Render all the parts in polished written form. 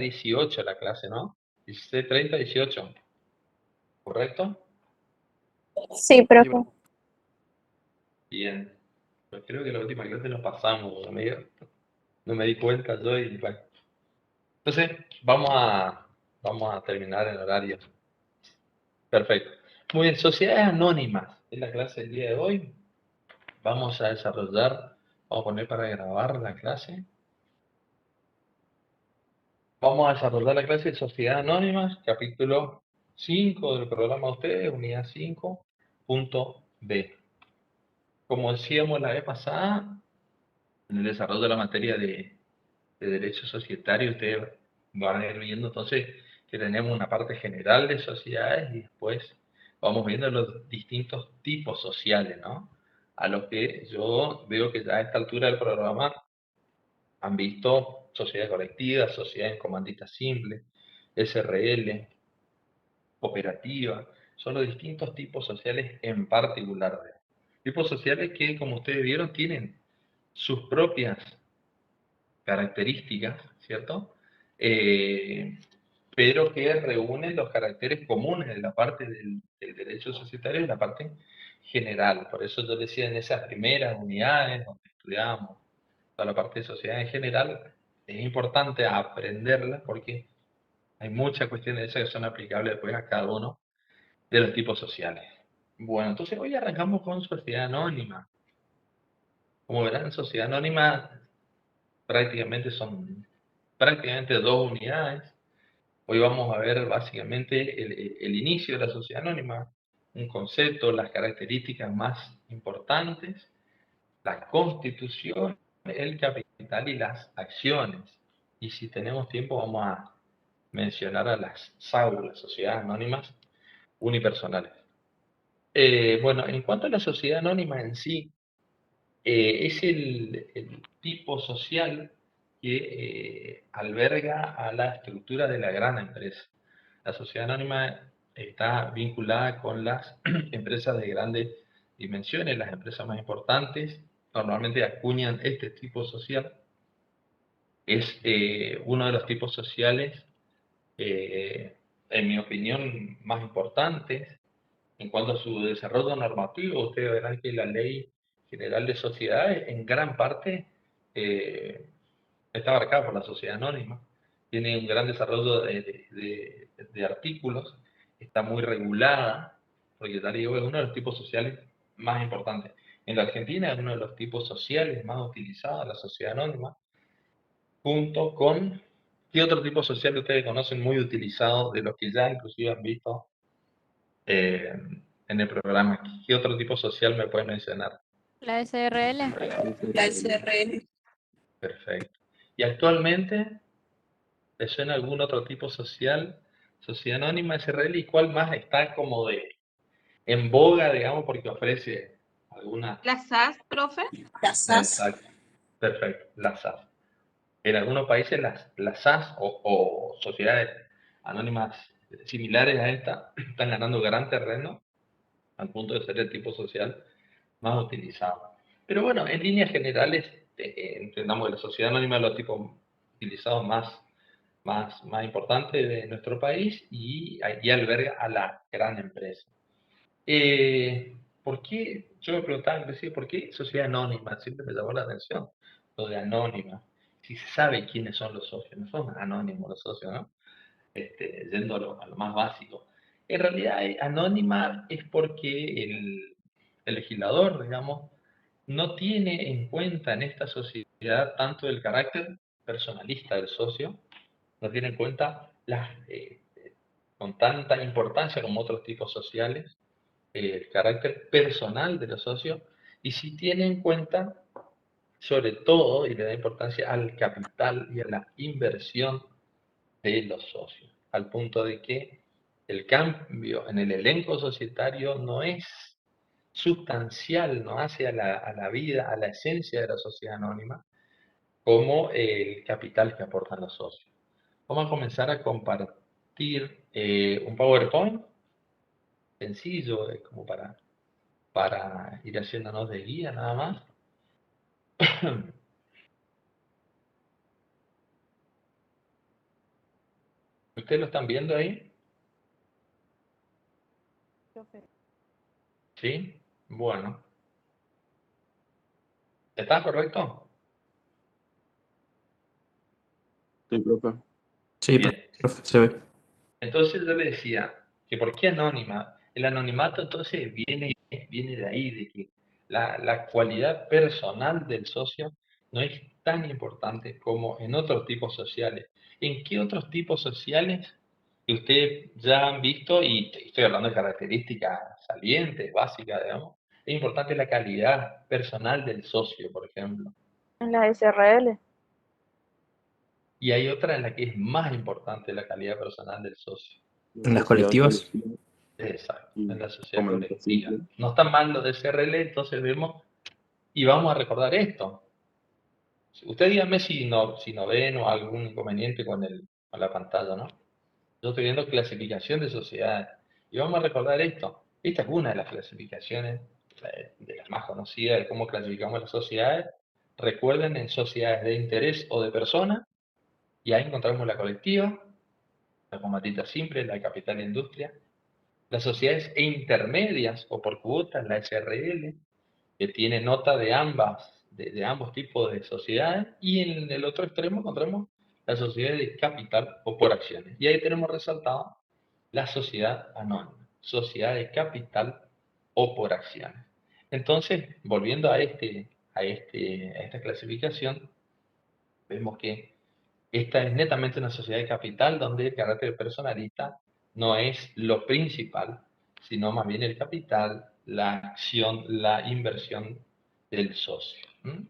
18 la clase, ¿no? 16:30, 18. ¿Correcto? Sí, profe. Bien. Pues creo que la última clase nos pasamos, amigo. No me di cuenta yo y bueno. Entonces, vamos a terminar en horario. Perfecto. Muy bien, sociedades anónimas. Es la clase del día de hoy. Vamos a desarrollar, vamos a poner para grabar la clase. Vamos a desarrollar la clase de sociedades anónimas, capítulo 5 del programa de ustedes, unidad 5.b. Como decíamos la vez pasada, en el desarrollo de la materia de derecho societario, ustedes van a ir viendo entonces que tenemos una parte general de sociedades y después vamos viendo los distintos tipos sociales, ¿no? A los que yo veo que ya a esta altura del programa han visto sociedades colectivas, sociedades en comandita simple, SRL, cooperativa, son los distintos tipos sociales en particular. Tipos sociales que, como ustedes vieron, tienen sus propias características, ¿cierto? Pero que reúnen los caracteres comunes de la parte del derecho societario y la parte general. Por eso yo decía en esas primeras unidades donde estudiábamos toda la parte de sociedad en general, es importante aprenderla porque hay muchas cuestiones de esas que son aplicables después a cada uno de los tipos sociales. Bueno, entonces hoy arrancamos con sociedad anónima. Como verán, sociedad anónima son prácticamente 2 unidades. Hoy vamos a ver básicamente el inicio de la sociedad anónima, un concepto, las características más importantes, la constitución, el capital y las acciones. Y si tenemos tiempo vamos a mencionar a las SAU, las sociedades anónimas unipersonales. Bueno, en cuanto a la sociedad anónima en sí, es el tipo social que alberga a la estructura de la gran empresa. La sociedad anónima está vinculada con las empresas de grandes dimensiones, las empresas más importantes normalmente acuñan este tipo social. Es uno de los tipos sociales, en mi opinión, más importantes. En cuanto a su desarrollo normativo, ustedes verán que la Ley General de Sociedades en gran parte está abarcada por la sociedad anónima. Tiene un gran desarrollo de artículos, está muy regulada, porque ya digo, es uno de los tipos sociales más importantes. En la Argentina es uno de los tipos sociales más utilizados, la sociedad anónima, junto con, ¿qué otro tipo social ustedes conocen muy utilizado de los que ya inclusive han visto eh, en el programa? ¿Qué otro tipo social me pueden mencionar? La SRL. La SRL. Perfecto. ¿Y actualmente le suena algún otro tipo social? Sociedad Anónima, SRL, ¿y cuál más está como en boga, digamos, porque ofrece alguna... La SAS, profe. La SAS. Exacto, perfecto, la SAS. En algunos países las SAS o sociedades anónimas similares a esta están ganando gran terreno al punto de ser el tipo social más utilizado. Pero bueno, en líneas generales, entendamos que la sociedad anónima es los tipos utilizados más importantes de nuestro país y alberga a la gran empresa. ¿Por qué? Yo me preguntaba inclusive, ¿por qué sociedad anónima? Siempre me llamó la atención lo de anónima. Si se sabe quiénes son los socios, no son anónimos los socios, ¿no? Yendo a lo más básico. En realidad, anónima es porque el legislador, digamos, no tiene en cuenta en esta sociedad tanto el carácter personalista del socio, no tiene en cuenta con tanta importancia como otros tipos sociales, el carácter personal de los socios, y sí tiene en cuenta sobre todo y le da importancia al capital y a la inversión de los socios, al punto de que el cambio en el elenco societario no es sustancial, no hace a la vida, a la esencia de la sociedad anónima, como el capital que aportan los socios. Vamos a comenzar a compartir un PowerPoint sencillo, como para ir haciéndonos de guía nada más. ¿Ustedes lo están viendo ahí? ¿Sí? Bueno. ¿Está correcto? Sí, profe. Sí, Bien. profe, se ve. Entonces yo le decía que ¿por qué anónima? El anonimato entonces viene de ahí, de que la cualidad personal del socio no es tan importante como en otros tipos sociales. ¿En qué otros tipos sociales que ustedes ya han visto, y estoy hablando de características salientes, básicas, digamos, es importante la calidad personal del socio, por ejemplo? En la SRL. Y hay otra en la que es más importante la calidad personal del socio. ¿En las colectivas? Exacto, en la sociedad Como el colectiva. simple. No está mal lo de SRL, entonces vemos y vamos a recordar esto. Usted dígame si no ven o algún inconveniente con la pantalla, ¿no? Yo estoy viendo clasificación de sociedades y vamos a recordar esto. Esta es una de las clasificaciones, de las más conocidas de cómo clasificamos las sociedades. Recuerden, en sociedades de interés o de persona, y ahí encontramos la colectiva, la comatita simple, la capital e industria, las sociedades intermedias o por cuotas, la SRL, que tiene nota de de ambos tipos de sociedades, y en el otro extremo encontramos la sociedad de capital o por acciones. Y ahí tenemos resaltado la sociedad anónima, sociedad de capital o por acciones. Entonces, volviendo a esta clasificación, vemos que esta es netamente una sociedad de capital donde el carácter personalista no es lo principal, sino más bien el capital, la acción, la inversión del socio. ¿Mm?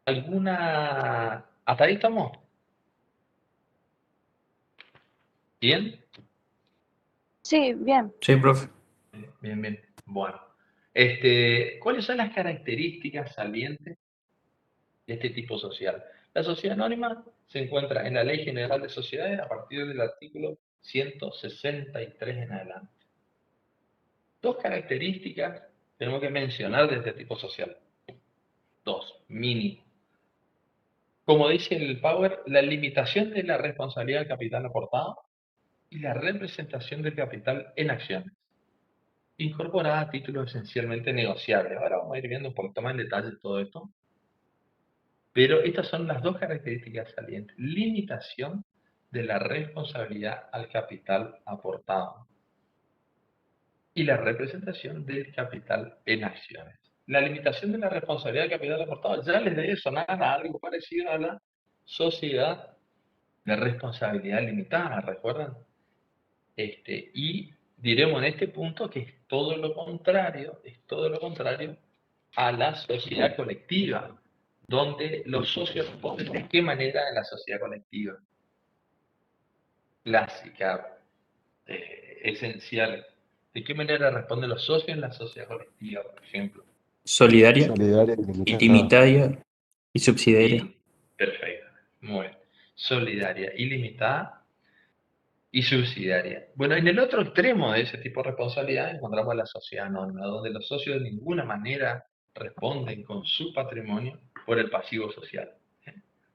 ¿Alguna... ¿Hasta ahí estamos? ¿Bien? Sí, bien. Sí, profe. Bien, bien. Bueno. ¿Cuáles son las características salientes de este tipo social? La sociedad anónima se encuentra en la Ley General de Sociedades a partir del artículo 163 en adelante. Dos características tenemos que mencionar de este tipo social. Dos, mínimo. Como dice el Power, la limitación de la responsabilidad del capital aportado y la representación del capital en acciones, incorporada a títulos esencialmente negociables. Ahora vamos a ir viendo un poquito más en detalle todo esto. Pero estas son las dos características salientes. Limitación de la responsabilidad al capital aportado y la representación del capital en acciones. La limitación de la responsabilidad del capital aportado ya les debe sonar a algo parecido a la sociedad de responsabilidad limitada, ¿recuerdan? Y diremos en este punto que es todo lo contrario a la sociedad colectiva, donde los socios responden de qué manera en la sociedad colectiva. Clásica, esencial. ¿De qué manera responden los socios en la sociedad colectiva, por ejemplo? Solidaria, Solidaria, ilimitada y subsidiaria. Perfecto, muy bien. Solidaria, ilimitada y subsidiaria. Bueno, en el otro extremo de ese tipo de responsabilidad encontramos la sociedad anónima, donde los socios de ninguna manera responden con su patrimonio por el pasivo social.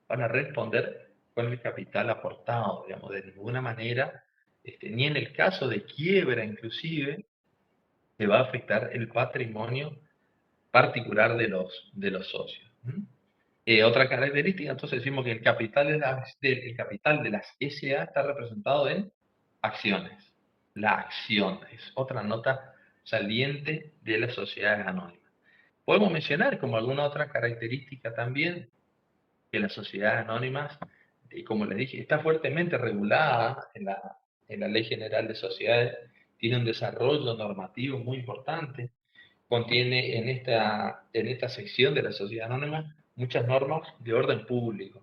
Van a responder con el capital aportado, digamos, de ninguna manera, ni en el caso de quiebra inclusive, se va a afectar el patrimonio particular de los socios. Otra característica, entonces decimos que el capital el capital de las SA está representado en acciones. La acción es otra nota saliente de las sociedades anónimas. Podemos mencionar como alguna otra característica también que las sociedades anónimas, como les dije, está fuertemente regulada en la Ley General de Sociedades, tiene un desarrollo normativo muy importante, contiene en esta sección de la sociedad anónima muchas normas de orden público.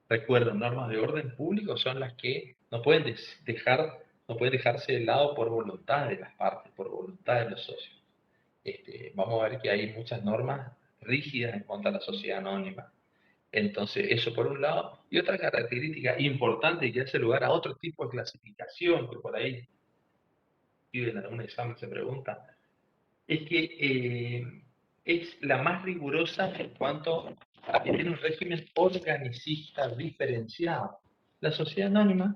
Recuerden, normas de orden público son las que no pueden no pueden dejarse de lado por voluntad de las partes, por voluntad de los socios. Vamos a ver que hay muchas normas rígidas en cuanto a la sociedad anónima. Entonces, eso por un lado. Y otra característica importante que hace lugar a otro tipo de clasificación, que por ahí, si en algún examen se pregunta, es que es la más rigurosa en cuanto a que tiene un régimen organicista diferenciado. La sociedad anónima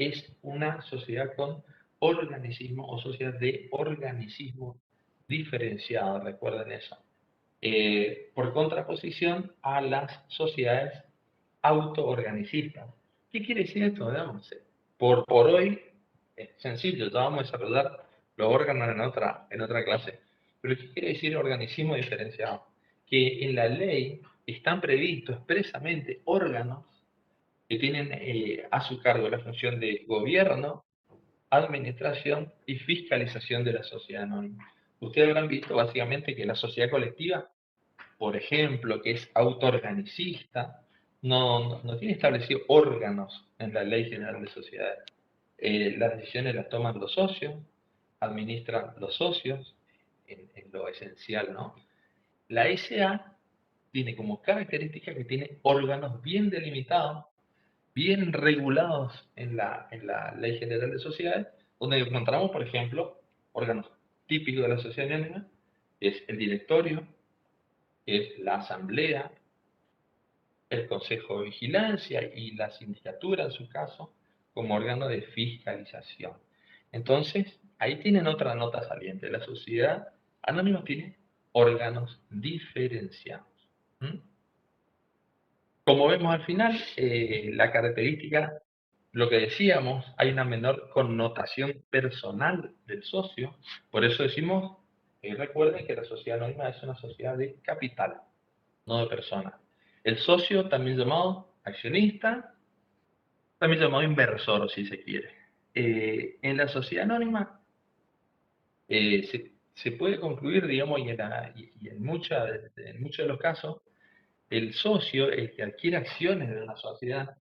es una sociedad con organicismo o sociedad de organismo diferenciado, recuerden eso. Por contraposición a las sociedades autoorganicistas. ¿Qué quiere decir esto? Digamos, por hoy es sencillo, ya vamos a desarrollar los órganos en otra clase. Pero ¿qué quiere decir organismo diferenciado? Que en la ley están previstos expresamente órganos que tienen a su cargo la función de gobierno, administración y fiscalización de la sociedad anónima. Ustedes habrán visto básicamente que la sociedad colectiva, por ejemplo, que es autoorganicista, no tiene establecido órganos en la Ley General de Sociedades. Las decisiones las toman los socios, administran los socios, en lo esencial, ¿no? La SA tiene como característica que tiene órganos bien delimitados, bien regulados en la Ley General de Sociedades, donde encontramos, por ejemplo, órganos típicos de la sociedad anónima, que es el directorio, que es la asamblea, el consejo de vigilancia y la sindicatura, en su caso, como órgano de fiscalización. Entonces, ahí tienen otra nota saliente. La sociedad anónima tiene órganos diferenciados. ¿Mm? Como vemos al final, la característica, lo que decíamos, hay una menor connotación personal del socio. Por eso decimos, recuerden que la sociedad anónima es una sociedad de capital, no de personas. El socio, también llamado accionista, también llamado inversor, si se quiere. En la sociedad anónima se puede concluir, digamos, y en muchos de los casos, el socio, el que adquiere acciones de una sociedad,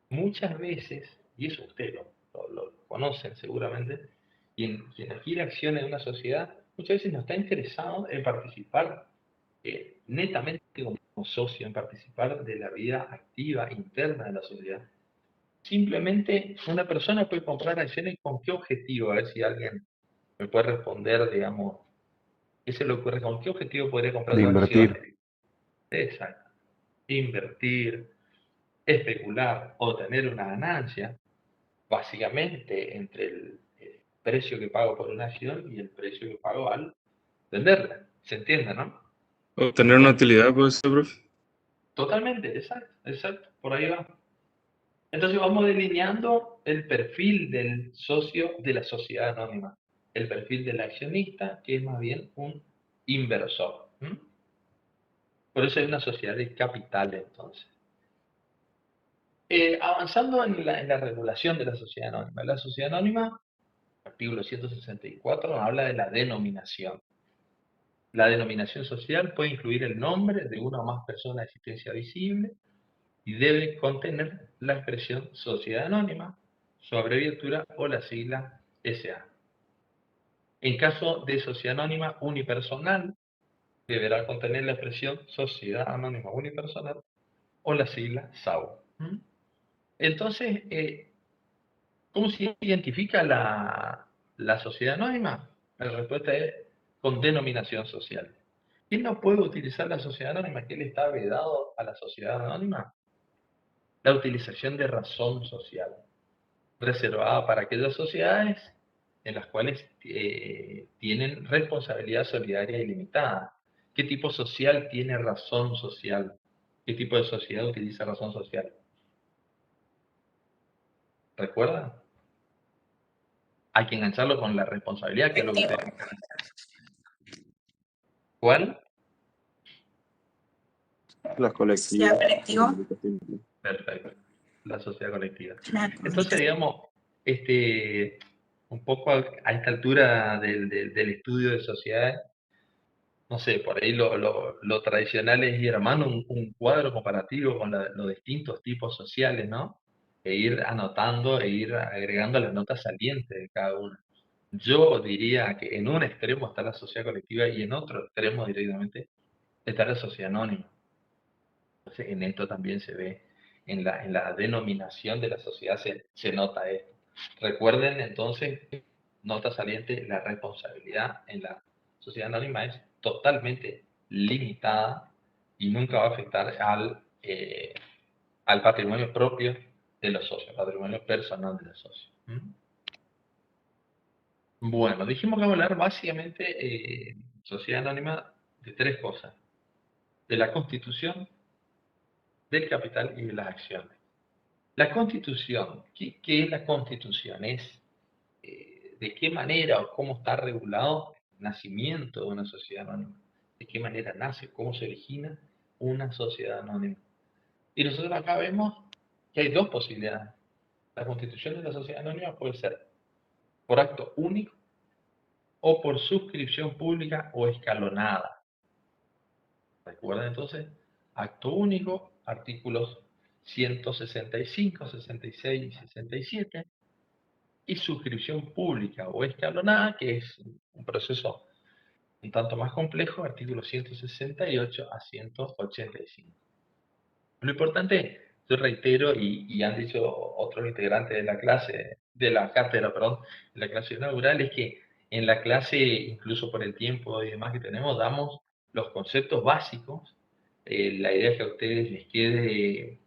muchas veces, y eso ustedes lo conocen seguramente, quien adquiere acciones de una sociedad, muchas veces no está interesado en participar netamente como socio, en participar de la vida activa interna de la sociedad. Simplemente una persona puede comprar acciones con qué objetivo, a ver si alguien me puede responder, digamos, ¿qué se le ocurre? ¿Con qué objetivo podría comprar De invertir. acciones? Exacto. Invertir, especular o tener una ganancia, básicamente entre el precio que pago por una acción y el precio que pago al venderla. ¿Se entiende, no? Obtener una utilidad, pues, profe. Totalmente, exacto, por ahí va. Entonces vamos delineando el perfil del socio de la sociedad anónima, el perfil del accionista, que es más bien un inversor. Por eso es una sociedad de capital, entonces. Avanzando en la regulación de la sociedad anónima. La sociedad anónima, artículo 164, habla de la denominación. La denominación social puede incluir el nombre de una o más personas de existencia visible y debe contener la expresión sociedad anónima, su abreviatura o la sigla SA. En caso de sociedad anónima unipersonal, deberá contener la expresión sociedad anónima unipersonal o la sigla SAU. Entonces, ¿cómo se identifica la sociedad anónima? La respuesta es con denominación social. ¿Quién no puede utilizar la sociedad anónima? ¿Qué le está vedado a la sociedad anónima? La utilización de razón social, reservada para aquellas sociedades en las cuales tienen responsabilidad solidaria ilimitada. ¿Qué tipo social tiene razón social? ¿Qué tipo de sociedad utiliza razón social? ¿Recuerdan? Hay que engancharlo con la responsabilidad, que es lo que ustedes... ¿Cuál? Las colectivas. Perfecto. La sociedad colectiva. Entonces, digamos, un poco a esta altura del estudio de sociedades, no sé, por ahí lo tradicional es ir armando un cuadro comparativo con los distintos tipos sociales, ¿no? E ir anotando e ir agregando las notas salientes de cada uno. Yo diría que en un extremo está la sociedad colectiva y en otro extremo directamente está la sociedad anónima. Entonces, en esto también se ve, en la denominación de la sociedad se nota esto. Recuerden entonces, nota saliente, la responsabilidad en la sociedad anónima es totalmente limitada y nunca va a afectar al patrimonio propio de los socios, patrimonio personal de los socios. Bueno, dijimos que vamos a hablar básicamente, sociedad anónima, de tres cosas. De la constitución, del capital y de las acciones. La constitución, ¿qué es la constitución? Es de qué manera o cómo está regulado el nacimiento de una sociedad anónima. De qué manera nace, cómo se origina una sociedad anónima. Y nosotros acá vemos que hay dos posibilidades. La constitución de la sociedad anónima puede ser por acto único o por suscripción pública o escalonada. Recuerden entonces, acto único, artículos 165, 66 y 67, y suscripción pública o escalonada, que es un proceso un tanto más complejo, artículos 168 a 185. Lo importante, yo reitero, y han dicho otros integrantes de la clase, de la cátedra, perdón, de la clase inaugural, es que en la clase, incluso por el tiempo y demás que tenemos, damos los conceptos básicos. La idea es que a ustedes les quede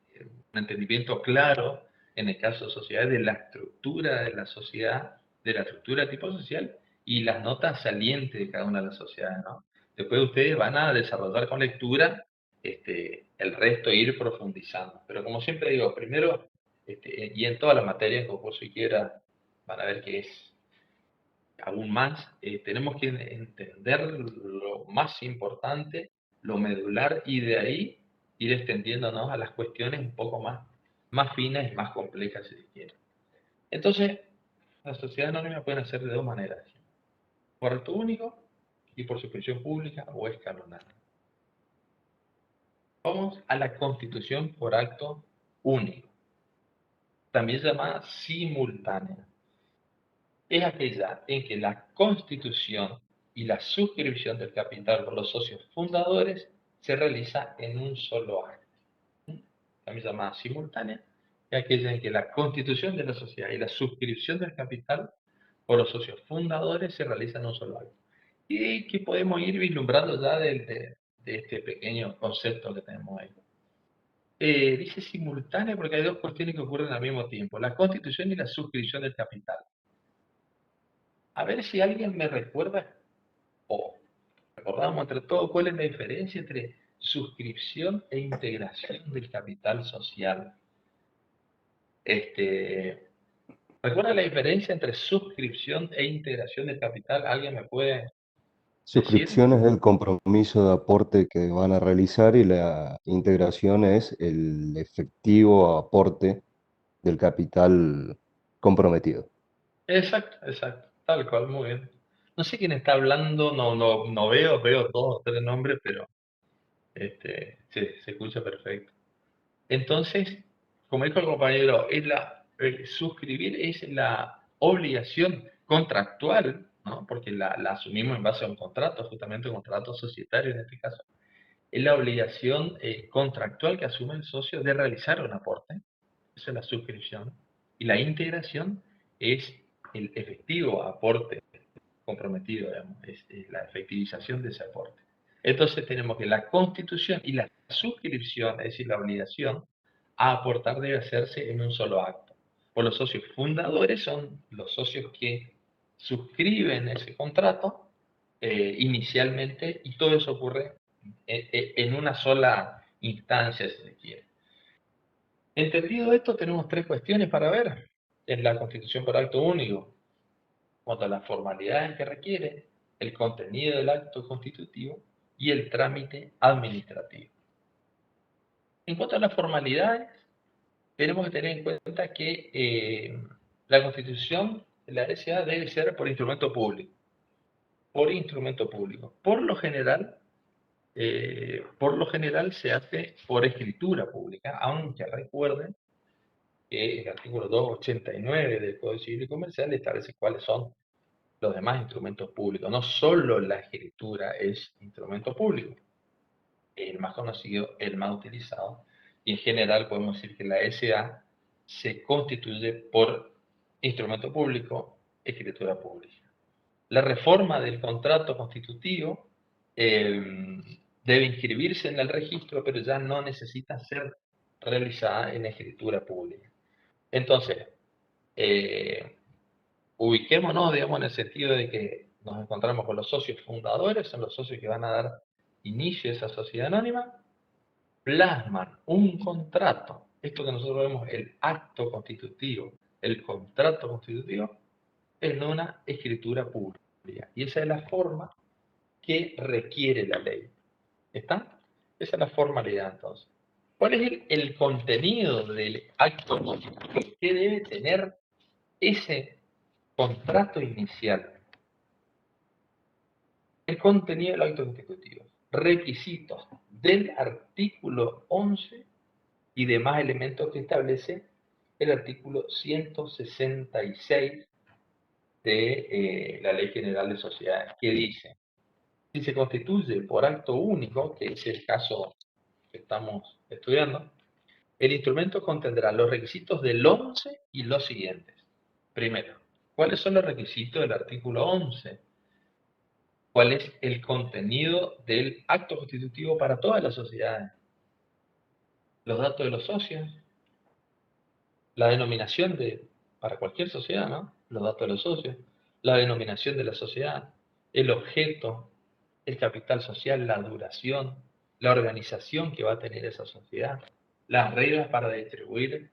un entendimiento claro, en el caso de sociedades, de la estructura de la sociedad, de la estructura de tipo social y las notas salientes de cada una de las sociedades, ¿no? Después ustedes van a desarrollar con lectura el resto ir profundizando. Pero como siempre digo, primero, y en todas las materias, como por siquiera van a ver que es aún más, tenemos que entender lo más importante, lo medular, y de ahí ir extendiéndonos a las cuestiones un poco más finas y más complejas, si se quiere. Entonces, las sociedades anónimas pueden hacer de dos maneras: por acto único y por suscripción pública o escalonada. Vamos a la constitución por acto único, también llamada simultánea. Es aquella en que la constitución y la suscripción del capital por los socios fundadores se realiza en un solo acto. También llamada simultánea, es aquella en que la constitución de la sociedad y la suscripción del capital por los socios fundadores se realizan en un solo acto. Y que podemos ir vislumbrando ya de este pequeño concepto que tenemos ahí. Dice simultánea porque hay dos cuestiones que ocurren al mismo tiempo: la constitución y la suscripción del capital. A ver si alguien me recuerda, o recordamos entre todos, cuál es la diferencia entre suscripción e integración del capital social. ¿Recuerda la diferencia entre suscripción e integración del capital? ¿Alguien me puede decir? Suscripción es el compromiso de aporte que van a realizar y la integración es el efectivo aporte del capital comprometido. Exacto, tal cual, muy bien. No sé quién está hablando, no veo todos tres nombres, pero se escucha perfecto. Entonces, como dijo el compañero, suscribir es la obligación contractual, ¿no? Porque la asumimos en base a un contrato, justamente un contrato societario en este caso. Es la obligación contractual que asume el socio de realizar un aporte. Esa es la suscripción. Y la integración es el efectivo aporte comprometido, digamos, es la efectivización de ese aporte. Entonces tenemos que la constitución y la suscripción, es decir, la obligación a aportar, debe hacerse en un solo acto. Por los socios fundadores son los socios que suscriben ese contrato inicialmente, y todo eso ocurre en una sola instancia, si se quiere. Entendido esto, tenemos tres cuestiones para ver en la constitución por acto único: cuanto a las formalidades que requiere, el contenido del acto constitutivo y el trámite administrativo. En cuanto a las formalidades, tenemos que tener en cuenta que la constitución de la S.A. debe ser por instrumento público. Por instrumento público. Por lo general se hace por escritura pública, aunque recuerden que el artículo 289 del Código Civil y Comercial establece cuáles son los demás instrumentos públicos. No solo la escritura es instrumento público, el más conocido, el más utilizado, y en general podemos decir que la S.A. se constituye por instrumento público, escritura pública. La reforma del contrato constitutivo debe inscribirse en el registro, pero ya no necesita ser realizada en escritura pública. Entonces, ubiquémonos, digamos, en el sentido de que nos encontramos con los socios fundadores, son los socios que van a dar inicio a esa sociedad anónima, plasman un contrato, esto que nosotros vemos el acto constitutivo, el contrato constitutivo, en una escritura pública. Y esa es la forma que requiere la ley. ¿Está? Esa es la formalidad entonces. ¿Cuál es el contenido del acto constitutivo? ¿Qué debe tener ese contrato inicial? El contenido del acto constitutivo. Requisitos del artículo 11 y demás elementos que establece el artículo 166 de la Ley General de Sociedades, que dice: si se constituye por acto único, que es el caso que estamos estudiando, el instrumento contendrá los requisitos del 11 y los siguientes. Primero, ¿cuáles son los requisitos del artículo 11? ¿Cuál es el contenido del acto constitutivo para todas las sociedades? Los datos de los socios, la denominación para cualquier sociedad, ¿no? Los datos de los socios, la denominación de la sociedad, el objeto, el capital social, la duración, la organización que va a tener esa sociedad, las reglas para distribuir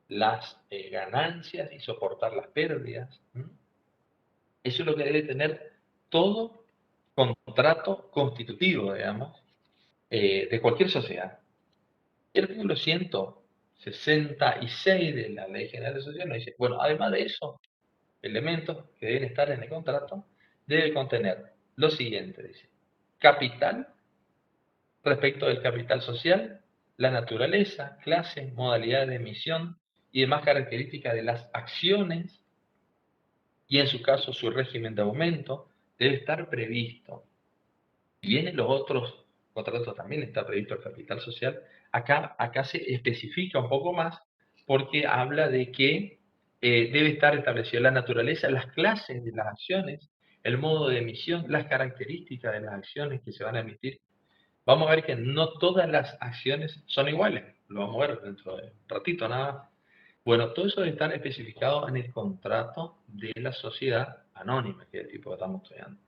las ganancias y soportar las pérdidas. Eso es lo que debe tener todo contrato constitutivo, digamos, de cualquier sociedad. El artículo 166 de la Ley General de Sociedades nos dice, bueno, además de esos elementos que deben estar en el contrato, debe contener lo siguiente, dice: capital, respecto del capital social, la naturaleza, clase, modalidad de emisión y demás características de las acciones, y en su caso su régimen de aumento, debe estar previsto. Si bien en los otros contratos también está previsto el capital social, acá se especifica un poco más porque habla de que debe estar establecido la naturaleza, las clases de las acciones, el modo de emisión, las características de las acciones que se van a emitir. Vamos a ver que no todas las acciones son iguales. Lo vamos a ver dentro de un ratito nada más. Bueno, todo eso debe estar especificado en el contrato de la sociedad anónima, que es el tipo que estamos estudiando.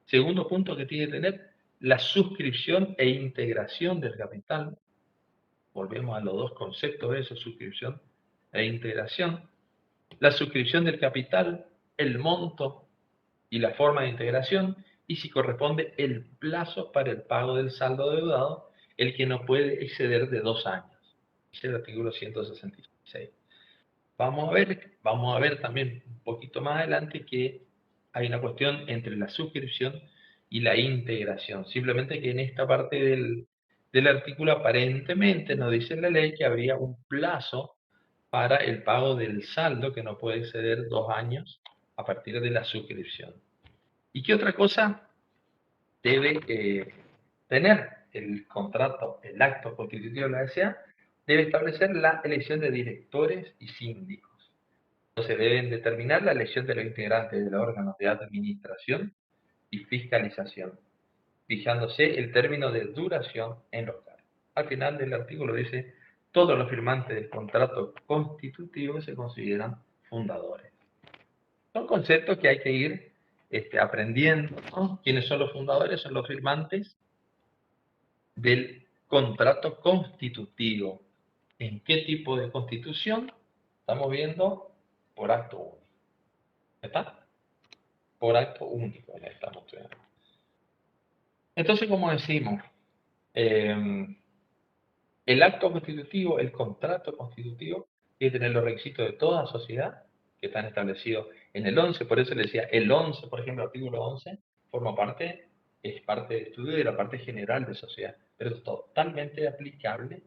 Segundo punto que tiene que tener, la suscripción e integración del capital. Volvemos a los dos conceptos de eso, suscripción e integración. La suscripción del capital, el monto y la forma de integración, y si corresponde el plazo para el pago del saldo deudado, el que no puede exceder de 2 años. Es el artículo 166. Vamos a ver también un poquito más adelante que hay una cuestión entre la suscripción y la integración. Simplemente que en esta parte del artículo aparentemente nos dice la ley que habría un plazo para el pago del saldo que no puede exceder 2 años a partir de la suscripción. ¿Y qué otra cosa debe tener el contrato, el acto constitutivo de la SA? Debe establecer la elección de directores y síndicos. Se deben determinar la elección de los integrantes de los órganos de administración y fiscalización, fijándose el término de duración en los cargos. Al final del artículo dice: todos los firmantes del contrato constitutivo se consideran fundadores. Son conceptos que hay que ir aprendiendo, ¿no? ¿Quiénes son los fundadores? Son los firmantes del contrato constitutivo. ¿En qué tipo de constitución? Estamos viendo por acto único. ¿Está? Por acto único en esta estudiando. Entonces, como decimos, el acto constitutivo, el contrato constitutivo, tiene que tener los requisitos de toda sociedad que están establecidos en el 11, por eso le decía, el 11, por ejemplo, el artículo 11, es parte de estudio de la parte general de sociedad, pero es totalmente aplicable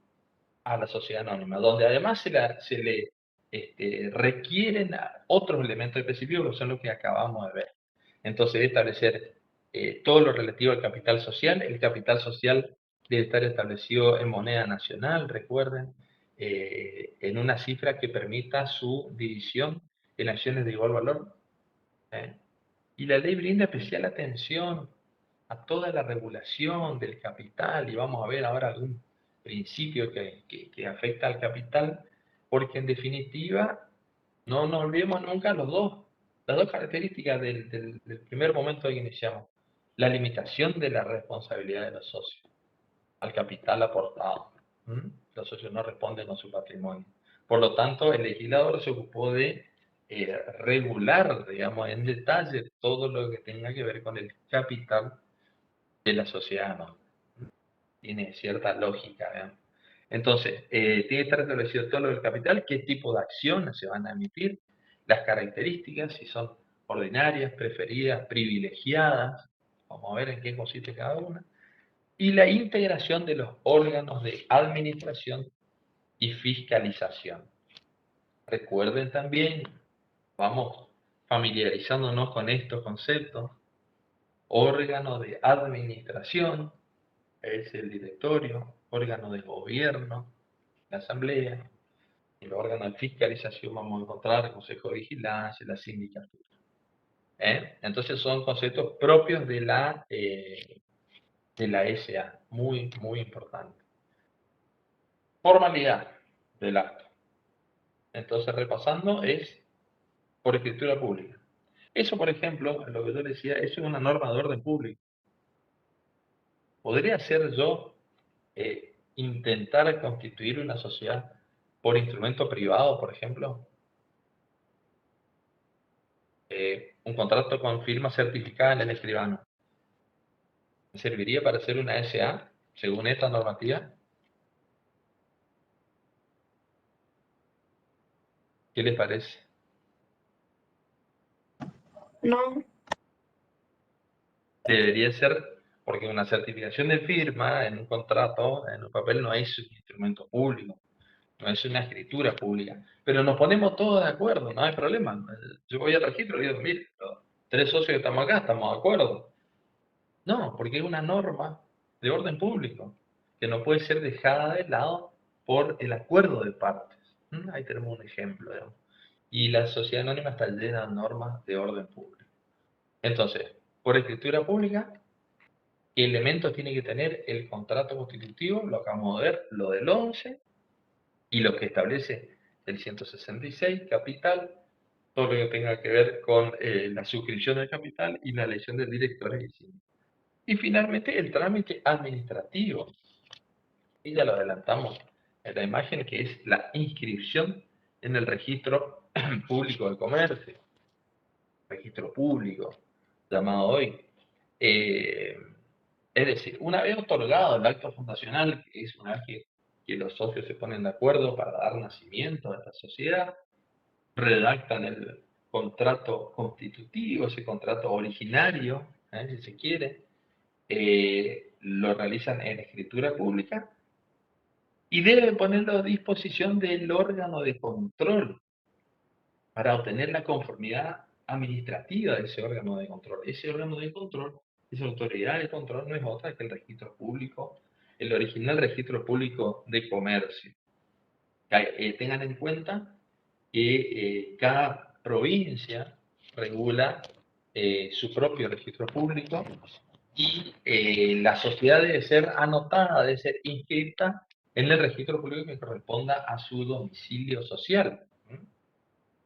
a la sociedad anónima, donde además se le requieren otros elementos específicos que son los que acabamos de ver. Entonces, debe establecer todo lo relativo al capital social. El capital social debe estar establecido en moneda nacional, recuerden, en una cifra que permita su división en acciones de igual valor. Y la ley brinda especial atención a toda la regulación del capital, y vamos a ver ahora algún principio que afecta al capital, porque en definitiva no nos olvidemos nunca las dos características del primer momento que iniciamos. La limitación de la responsabilidad de los socios al capital aportado. Los socios no responden con su patrimonio. Por lo tanto, el legislador se ocupó de regular, digamos, en detalle todo lo que tenga que ver con el capital de la sociedad, ¿no? Tiene cierta lógica, ¿verdad? Entonces, tiene que estar establecido todo lo del capital, qué tipo de acciones se van a emitir, las características, si son ordinarias, preferidas, privilegiadas, vamos a ver en qué consiste cada una, y la integración de los órganos de administración y fiscalización. Recuerden también, vamos familiarizándonos con estos conceptos, órgano de administración, es el directorio, órgano de gobierno, la asamblea, y el órgano de fiscalización vamos a encontrar el consejo de vigilancia, la sindicatura. Entonces son conceptos propios de la SA, muy, muy importante. Formalidad del acto. Entonces, repasando, es por escritura pública. Eso, por ejemplo, lo que yo decía, eso es una norma de orden público. ¿Podría ser yo intentar constituir una sociedad por instrumento privado, por ejemplo? Un contrato con firma certificada en el escribano. ¿Me serviría para hacer una SA según esta normativa? ¿Qué les parece? No. Debería ser, porque una certificación de firma en un contrato, en un papel, no es un instrumento público, no es una escritura pública. Pero nos ponemos todos de acuerdo, no hay problema. Yo voy al registro y digo, mire, los 3 socios que estamos acá estamos de acuerdo. No, porque es una norma de orden público que no puede ser dejada de lado por el acuerdo de partes. Ahí tenemos un ejemplo, digamos. Y la sociedad anónima está llena de normas de orden público. Entonces, por escritura pública, ¿qué elementos tiene que tener el contrato constitutivo? Lo acabamos de ver, lo del 11 y lo que establece el 166, capital, todo lo que tenga que ver con la suscripción del capital y la elección del director y síndico. Y finalmente el trámite administrativo. Y ya lo adelantamos en la imagen, que es la inscripción en el registro público de comercio, registro público, llamado hoy. Es decir, una vez otorgado el acto fundacional, que es una vez que los socios se ponen de acuerdo para dar nacimiento a esta sociedad, redactan el contrato constitutivo, ese contrato originario, si se quiere, lo realizan en escritura pública y deben ponerlo a disposición del órgano de control para obtener la conformidad administrativa de ese órgano de control. Ese órgano de control, esa autoridad de control no es otra que el registro público, el original registro público de comercio. Tengan en cuenta que cada provincia regula su propio registro público y la sociedad debe ser anotada, debe ser inscrita en el registro público que corresponda a su domicilio social.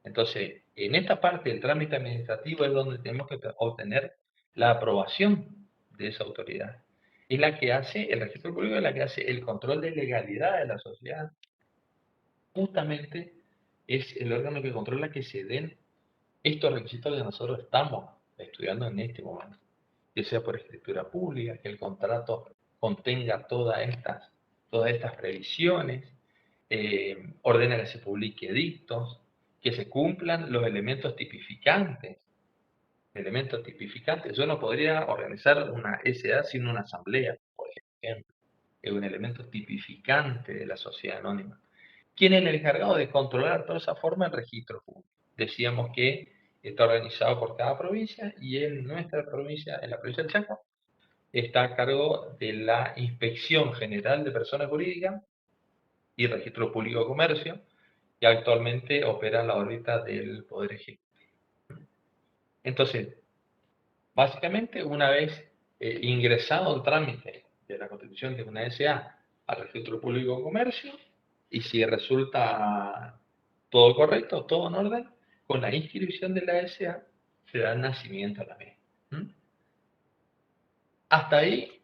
Entonces, en esta parte del trámite administrativo es donde tenemos que obtener la aprobación de esa autoridad. Es la que hace, el registro público es la que hace el control de legalidad de la sociedad. Justamente es el órgano que controla que se den estos requisitos que nosotros estamos estudiando en este momento. Que sea por escritura pública, que el contrato contenga todas estas previsiones, ordena que se publique edictos, que se cumplan los elementos tipificantes. Yo no podría organizar una SA sin una asamblea, por ejemplo. Es un elemento tipificante de la sociedad anónima. ¿Quién es el encargado de controlar toda esa forma? El registro público. Decíamos que está organizado por cada provincia y en nuestra provincia, en la provincia del Chaco, está a cargo de la Inspección General de Personas Jurídicas y Registro Público de Comercio, que actualmente opera en la órbita del Poder Ejecutivo. Entonces, básicamente, una vez ingresado el trámite de la constitución de una SA al Registro Público de Comercio, Y si resulta todo correcto, todo en orden, con la inscripción de la SA se da nacimiento a la misma. Hasta ahí,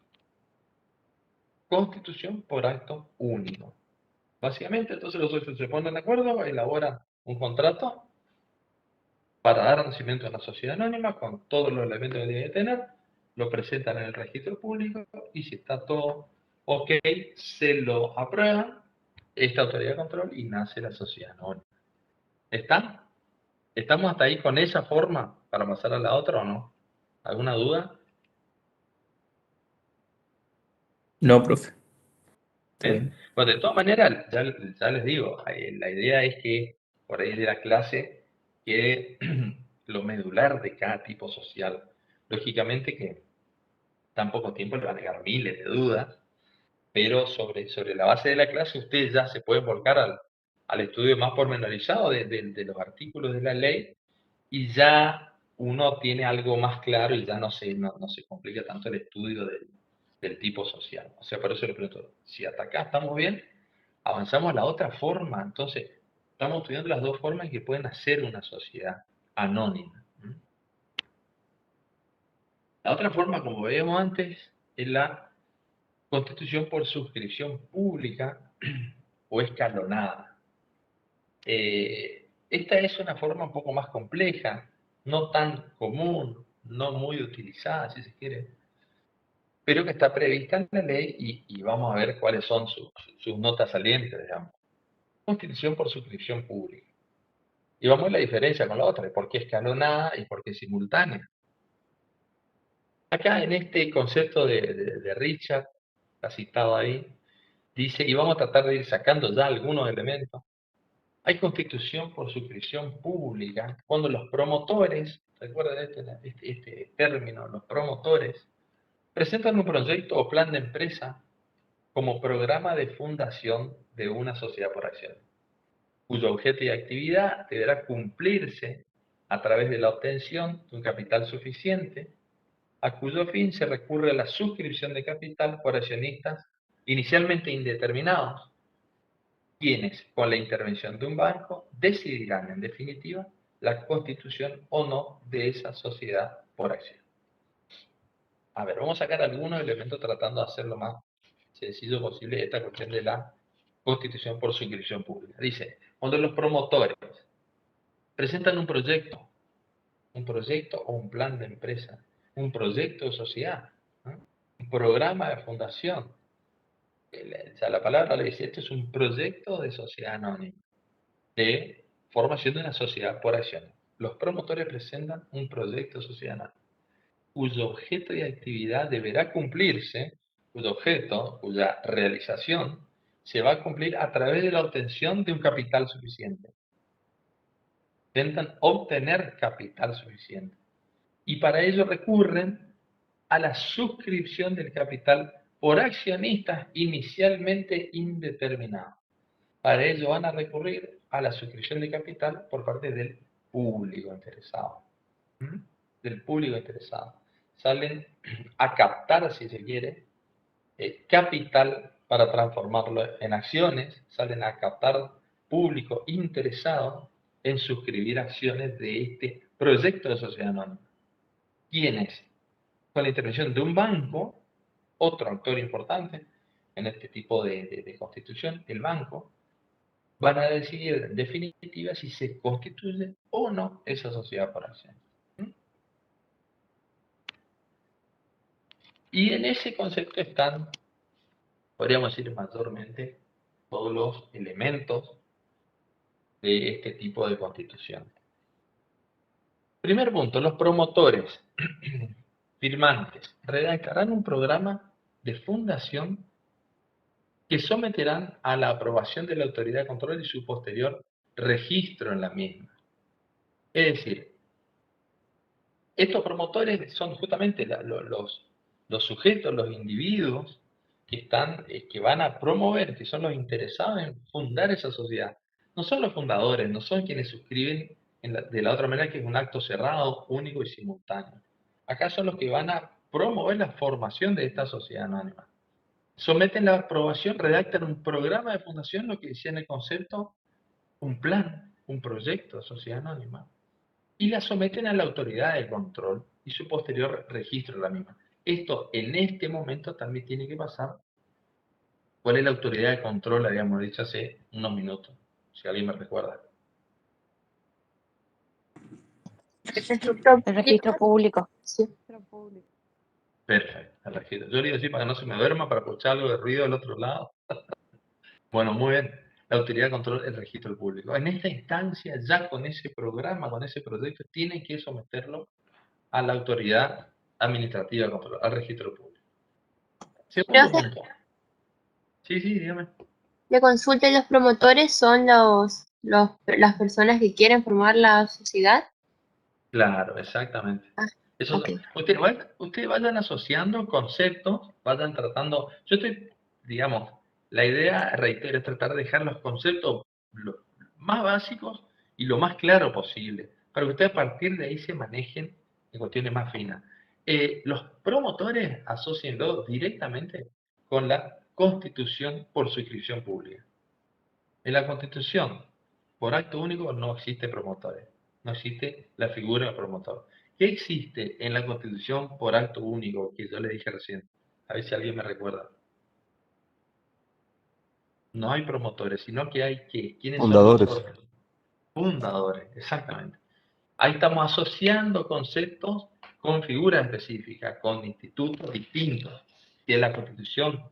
constitución por acto único. Básicamente, entonces los socios se ponen de acuerdo, elaboran un contrato para dar nacimiento a una sociedad anónima con todos los elementos que tiene que tener, lo presentan en el registro público y si está todo ok, se lo aprueban esta autoridad de control y nace la sociedad anónima. ¿Está? ¿Estamos hasta ahí con esa forma para pasar a la otra o no? ¿Alguna duda? No, profe. Está ¿Bien? bien. Bueno, de todas maneras, ya les digo, la idea es que por ahí de la clase quede lo medular de cada tipo social. Lógicamente que tan poco tiempo le van a llegar miles de dudas, pero sobre la base de la clase ustedes ya se pueden volcar al estudio más pormenorizado de los artículos de la ley y ya uno tiene algo más claro y ya no se complica tanto el estudio del tipo social. O sea, por eso le pregunto, si hasta acá estamos bien, avanzamos a la otra forma. Entonces, estamos estudiando las dos formas que pueden hacer una sociedad anónima. La otra forma, como veíamos antes, es la constitución por suscripción pública o escalonada. Esta es una forma un poco más compleja, no tan común, no muy utilizada, si se quiere, pero que está prevista en la ley y vamos a ver cuáles son sus notas salientes, digamos. Constitución por suscripción pública. Y vamos a ver la diferencia con la otra, de por qué escalonada y por qué simultánea. Acá en este concepto de Richard, está citado ahí, dice, y vamos a tratar de ir sacando ya algunos elementos. Hay constitución por suscripción pública cuando los promotores, ¿recuerdan este término? Los promotores presentan un proyecto o plan de empresa como programa de fundación de una sociedad por acciones, cuyo objeto y actividad deberá cumplirse a través de la obtención de un capital suficiente, a cuyo fin se recurre a la suscripción de capital por accionistas inicialmente indeterminados, quienes, con la intervención de un banco, decidirán en definitiva la constitución o no de esa sociedad por acción. A ver, vamos a sacar algunos elementos tratando de hacer lo más sencillo posible esta cuestión de la constitución por suscripción pública. Dice, cuando los promotores presentan un proyecto o un plan de empresa, un proyecto de sociedad, ¿no? Un programa de fundación. O sea, la palabra le dice, esto es un proyecto de sociedad anónima, de formación de una sociedad por acciones. Los promotores presentan un proyecto de sociedad anónima, cuyo objeto y actividad deberá cumplirse, cuya realización, se va a cumplir a través de la obtención de un capital suficiente. Intentan obtener capital suficiente. Y para ello recurren a la suscripción del capital por accionistas inicialmente indeterminados. Para ello van a recurrir a la suscripción de capital por parte del público interesado. Del público interesado. Salen a captar, si se quiere, capital para transformarlo en acciones, salen a captar público interesado en suscribir acciones de este proyecto de sociedad anónima. ¿Quiénes? Con la intervención de un banco, otro actor importante en este tipo de constitución, el banco, van a decidir en definitiva si se constituye o no esa sociedad por acciones. Y en ese concepto están, podríamos decir mayormente, todos los elementos de este tipo de constitución. Primer punto, los promotores firmantes redactarán un programa de fundación que someterán a la aprobación de la autoridad de control y su posterior registro en la misma. Es decir, estos promotores son justamente los sujetos, los individuos que van a promover, que son los interesados en fundar esa sociedad. No son los fundadores, no son quienes suscriben de la otra manera, que es un acto cerrado, único y simultáneo. Acá son los que van a promover la formación de esta sociedad anónima. someten la aprobación, redactan un programa de fundación, lo que decía en el concepto, un plan, un proyecto de sociedad anónima, y la someten a la autoridad de control y su posterior registro de la misma. Esto en este momento también tiene que pasar. ¿Cuál es la autoridad de control? Habíamos dicho hace unos minutos, si alguien me recuerda. El registro público. Sí. Perfecto, el registro. Yo le iba a decir para que no se me duerma, para escuchar algo de ruido del otro lado. Bueno, muy bien. La autoridad de control, el registro público. En esta instancia, ya con ese programa, con ese proyecto, tienen que someterlo a la autoridad administrativa de control, al registro público. Segundo Profe, punto. Sí, dígame. la consulta de los promotores son las personas que quieren formar la sociedad. Claro, exactamente. Ah, Eso, ok. ustedes vayan asociando conceptos, vayan tratando. Yo estoy, digamos, la idea, reitero, es tratar de dejar los conceptos lo más básicos y lo más claro posible, para que ustedes a partir de ahí se manejen en cuestiones más finas. Los promotores asocienlo directamente con la Constitución por suscripción pública. En la Constitución, por acto único, no existe promotores, no existe la figura de promotor. ¿Qué existe en la Constitución por acto único que yo le dije recién? A ver si alguien me recuerda. No hay promotores, sino que hay ¿qué? ¿Quiénes son los Fundadores. socios? Fundadores, exactamente. Ahí estamos asociando conceptos con figuras específicas, con institutos distintos, que es la Constitución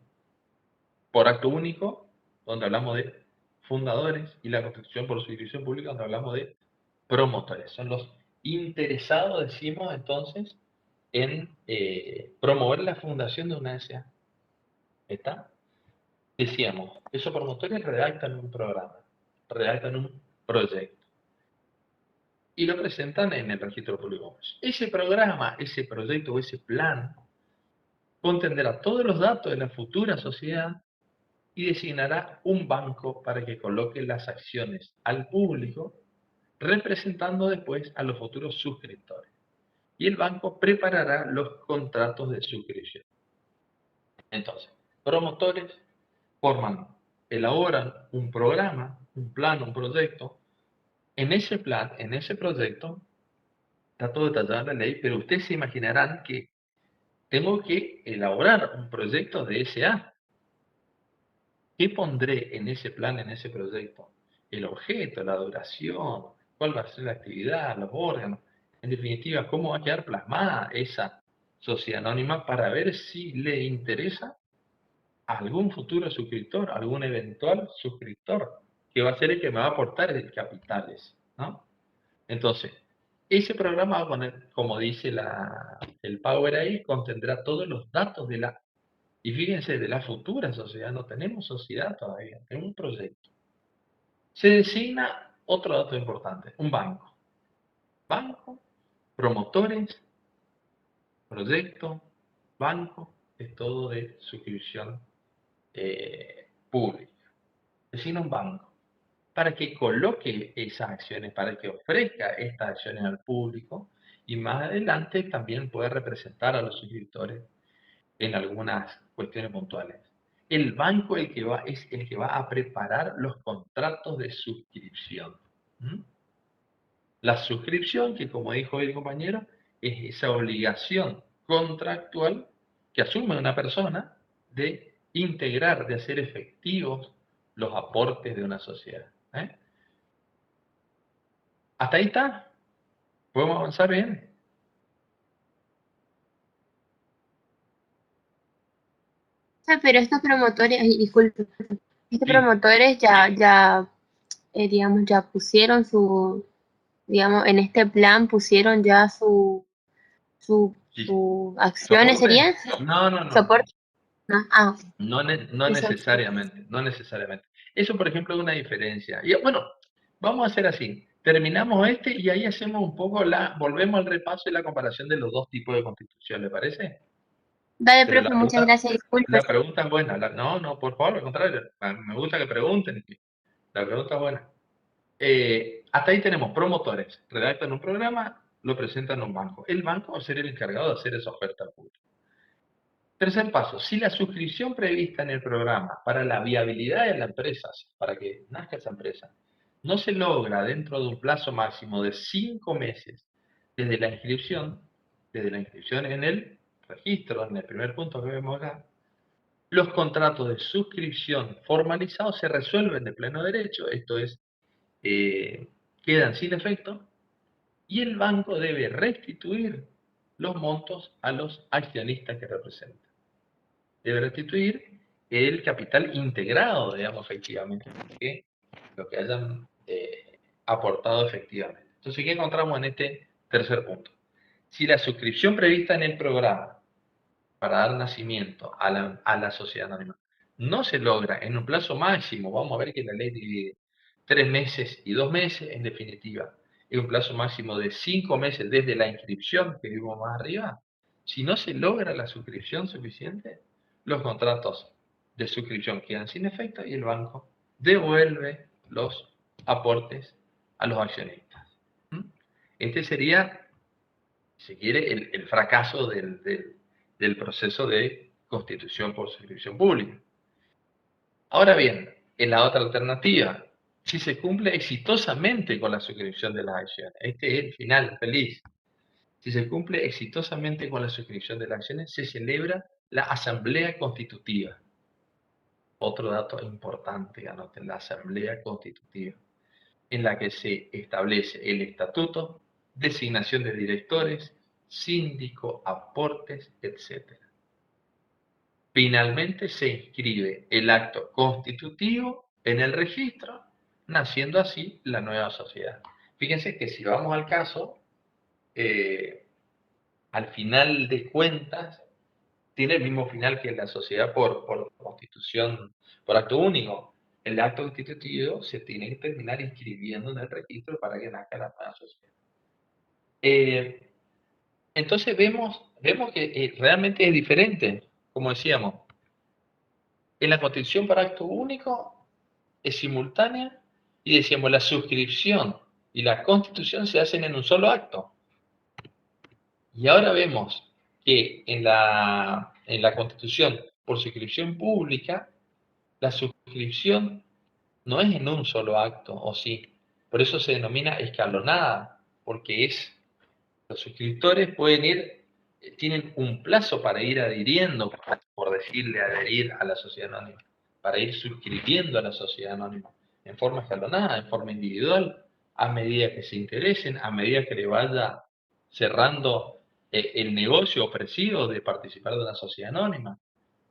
por acto único, donde hablamos de fundadores, y la Constitución por suscripción pública, donde hablamos de promotores. Son los interesados, decimos entonces, en promover la fundación de una SA. ¿Está? Decíamos, esos promotores redactan un programa, redactan un proyecto y lo presentan en el registro público. Ese programa, ese proyecto o ese plan contendrá todos los datos de la futura sociedad y designará un banco para que coloque las acciones al público, representando después a los futuros suscriptores. Y el banco preparará los contratos de suscripción. Entonces, promotores elaboran un programa, un plan, un proyecto. En ese plan, en ese proyecto, está todo detallado en la ley, pero ustedes se imaginarán que tengo que elaborar un proyecto de SA. ¿Qué pondré en ese plan, en ese proyecto? El objeto, la duración, cuál va a ser la actividad, los órganos. En definitiva, cómo va a quedar plasmada esa sociedad anónima para ver si le interesa a algún futuro suscriptor, algún eventual suscriptor, que va a ser el que me va a aportar el capitales, ¿no? Entonces, ese programa va a poner, como dice el Power ahí, contendrá todos los datos de la. Y fíjense, de la futura sociedad, no tenemos sociedad todavía, tenemos un proyecto. Se designa otro dato importante, un banco. Banco, promotores, proyecto, banco, es todo de suscripción pública. Designa un banco para que coloque esas acciones, para que ofrezca estas acciones al público y más adelante también puede representar a los suscriptores en algunas cuestiones puntuales. El banco es el que va a preparar los contratos de suscripción. ¿Mm? La suscripción, que como dijo el compañero, es esa obligación contractual que asume una persona de integrar, de hacer efectivos los aportes de una sociedad. ¿Hasta ahí está? ¿Podemos avanzar bien? Pero estos promotores, ay, disculpe, estos Sí. promotores digamos, ya pusieron digamos, en este plan pusieron ya su Sí. acciones, ¿Soporte? ¿serían? No. ¿Soporte? No. Ah, No eso. necesariamente, no necesariamente. Eso, por ejemplo, es una diferencia. Y bueno, vamos a hacer así. Terminamos y ahí hacemos un poco volvemos al repaso y la comparación de los dos tipos de constitución, ¿le parece? Vale, Pero profe, muchas gracias, disculpe. la pregunta es buena. No, por favor, al contrario. Me gusta que pregunten. La pregunta es buena. Hasta ahí tenemos promotores. Redactan un programa, lo presentan a un banco. El banco va a ser el encargado de hacer esa oferta pública. Tercer paso, si la suscripción prevista en el programa para la viabilidad de la empresa, para que nazca esa empresa, no se logra dentro de un plazo máximo de 5 meses desde la inscripción en el registro, en el primer punto que vemos acá, los contratos de suscripción formalizados se resuelven de pleno derecho, esto es, quedan sin efecto, y el banco debe restituir los montos a los accionistas que representan. Debe restituir el capital integrado, digamos, efectivamente, que lo que hayan aportado efectivamente. Entonces, ¿qué encontramos en este tercer punto? Si la suscripción prevista en el programa para dar nacimiento a la sociedad anónima no se logra en un plazo máximo, vamos a ver que la ley divide 3 meses y 2 meses, en definitiva, en un plazo máximo de 5 meses desde la inscripción que vimos más arriba, si no se logra la suscripción suficiente, los contratos de suscripción quedan sin efecto y el banco devuelve los aportes a los accionistas. Este sería, si quiere, el fracaso del proceso de constitución por suscripción pública. Ahora bien, en la otra alternativa, si se cumple exitosamente con la suscripción de las acciones, este es el final feliz. Si se cumple exitosamente con la suscripción de las acciones, se celebra la asamblea constitutiva. Otro dato importante, anoten, la asamblea constitutiva, en la que se establece el estatuto, designación de directores, síndico, aportes, etc. Finalmente se inscribe el acto constitutivo en el registro, naciendo así la nueva sociedad. Fíjense que si vamos al caso, al final de cuentas, tiene el mismo final que la sociedad por constitución, por acto único. El acto constitutivo se tiene que terminar inscribiendo en el registro para que nazca la nueva sociedad. Entonces vemos que realmente es diferente, como decíamos. En la constitución por acto único es simultánea y decíamos la suscripción y la constitución se hacen en un solo acto. Y ahora vemos que en la constitución por suscripción pública, la suscripción no es en un solo acto, ¿o sí? Por eso se denomina escalonada, porque los suscriptores tienen un plazo para ir adhiriendo, por decirle adherir a la sociedad anónima, para ir suscribiendo a la sociedad anónima, en forma escalonada, en forma individual, a medida que se interesen, a medida que le vaya cerrando el negocio ofrecido de participar de una sociedad anónima.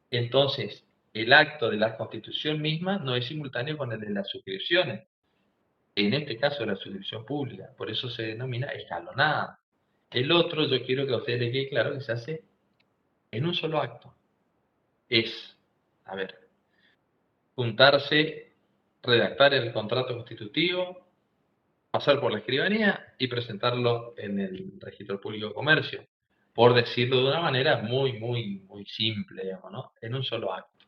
Entonces, el acto de la constitución misma no es simultáneo con el de las suscripciones, en este caso de la suscripción pública, por eso se denomina escalonada. El otro, yo quiero que a ustedes les quede claro que se hace en un solo acto. Es, juntarse, redactar el contrato constitutivo, pasar por la escribanía y presentarlo en el registro público de comercio, por decirlo de una manera muy simple, digamos, ¿no? En un solo acto.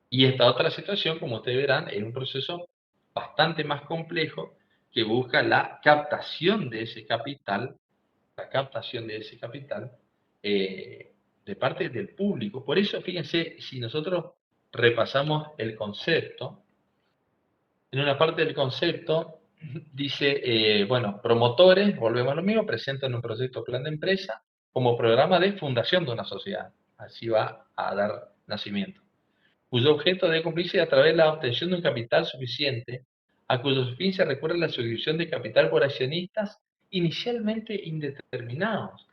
Y esta otra situación, como ustedes verán, es un proceso bastante más complejo que busca la captación de ese capital, de parte del público. Por eso, fíjense, si nosotros repasamos el concepto, en una parte del concepto dice, promotores, volvemos a lo mismo, presentan un proyecto o plan de empresa como programa de fundación de una sociedad. Así va a dar nacimiento. Cuyo objeto debe cumplirse a través de la obtención de un capital suficiente, a cuyo fin se recurre a la suscripción de capital por accionistas inicialmente indeterminados.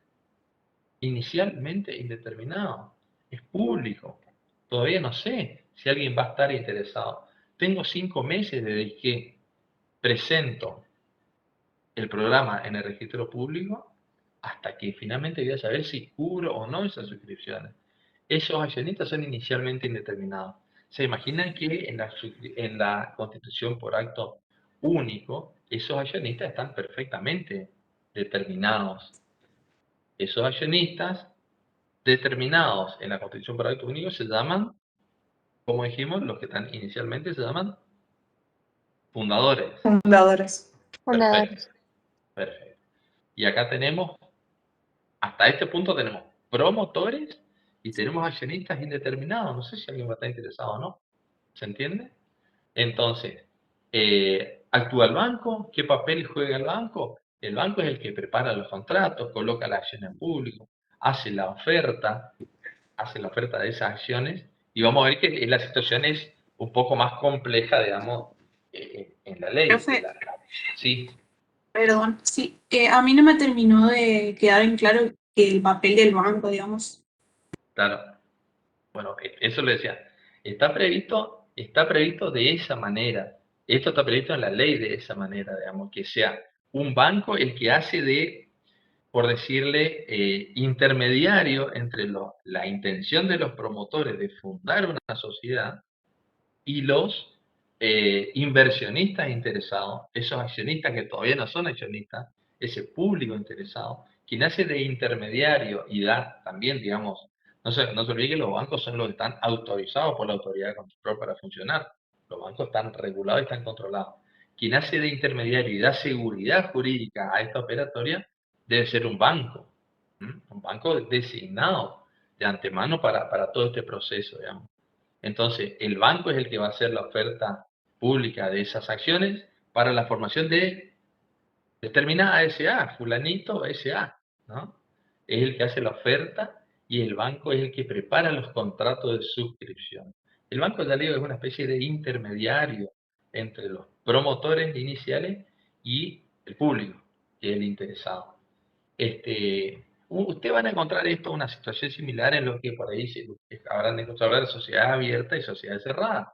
Inicialmente indeterminados. Es público. Todavía no sé si alguien va a estar interesado. Tengo 5 meses desde que presento el programa en el registro público hasta que finalmente voy a saber si cubro o no esas suscripciones. Esos accionistas son inicialmente indeterminados. ¿Se imaginan que en la constitución por acto único, esos accionistas están perfectamente determinados? Esos accionistas determinados en la constitución por acto único se llaman, como dijimos, los que están inicialmente se llaman fundadores. Fundadores. Perfecto. Y acá tenemos, hasta este punto tenemos promotores y tenemos accionistas indeterminados. No sé si alguien va a estar interesado o no. ¿Se entiende? Entonces, ¿actúa el banco? ¿Qué papel juega el banco? El banco es el que prepara los contratos, coloca la acción en público, hace la oferta de esas acciones, y vamos a ver que la situación es un poco más compleja, digamos, en la ley. Profe. Sí, Perdón, sí, a mí no me terminó de quedar en claro que el papel del banco, digamos. claro. Bueno, eso le decía. Está previsto de esa manera. Esto está previsto en la ley de esa manera, digamos, que sea un banco el que hace de, por decirle, intermediario entre la intención de los promotores de fundar una sociedad y los inversionistas interesados, esos accionistas que todavía no son accionistas, ese público interesado, quien hace de intermediario y da también, digamos, no se olvide que los bancos son los que están autorizados por la autoridad de control para funcionar. Los bancos están regulados y están controlados. Quien hace de intermediario y da seguridad jurídica a esta operatoria debe ser un banco designado de antemano para todo este proceso, digamos. Entonces, el banco es el que va a hacer la oferta pública de esas acciones para la formación de determinada SA, fulanito SA, ¿no? Es el que hace la oferta y el banco es el que prepara los contratos de suscripción. El banco, ya digo, es una especie de intermediario entre los promotores iniciales y el público, que es el interesado. Ustedes van a encontrar esto, una situación similar en lo que por ahí habrán encontrado hablar de sociedades abiertas y sociedades cerradas.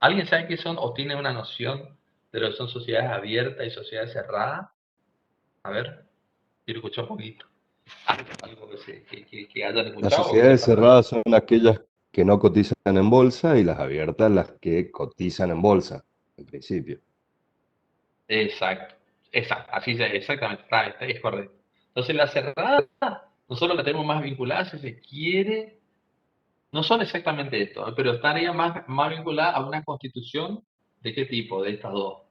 ¿Alguien sabe qué son o tiene una noción de lo que son sociedades abiertas y sociedades cerradas? A ver, quiero escuchar un poquito. Algo que hayan escuchado. Las sociedades cerradas son aquellas que no cotizan en bolsa y las abiertas las que cotizan en bolsa, en principio. Exacto, exactamente, es correcto. Entonces la cerrada, nosotros la tenemos más vinculada, si se quiere, no son exactamente esto, pero estaría más vinculada a una constitución. ¿De qué tipo? De estas dos.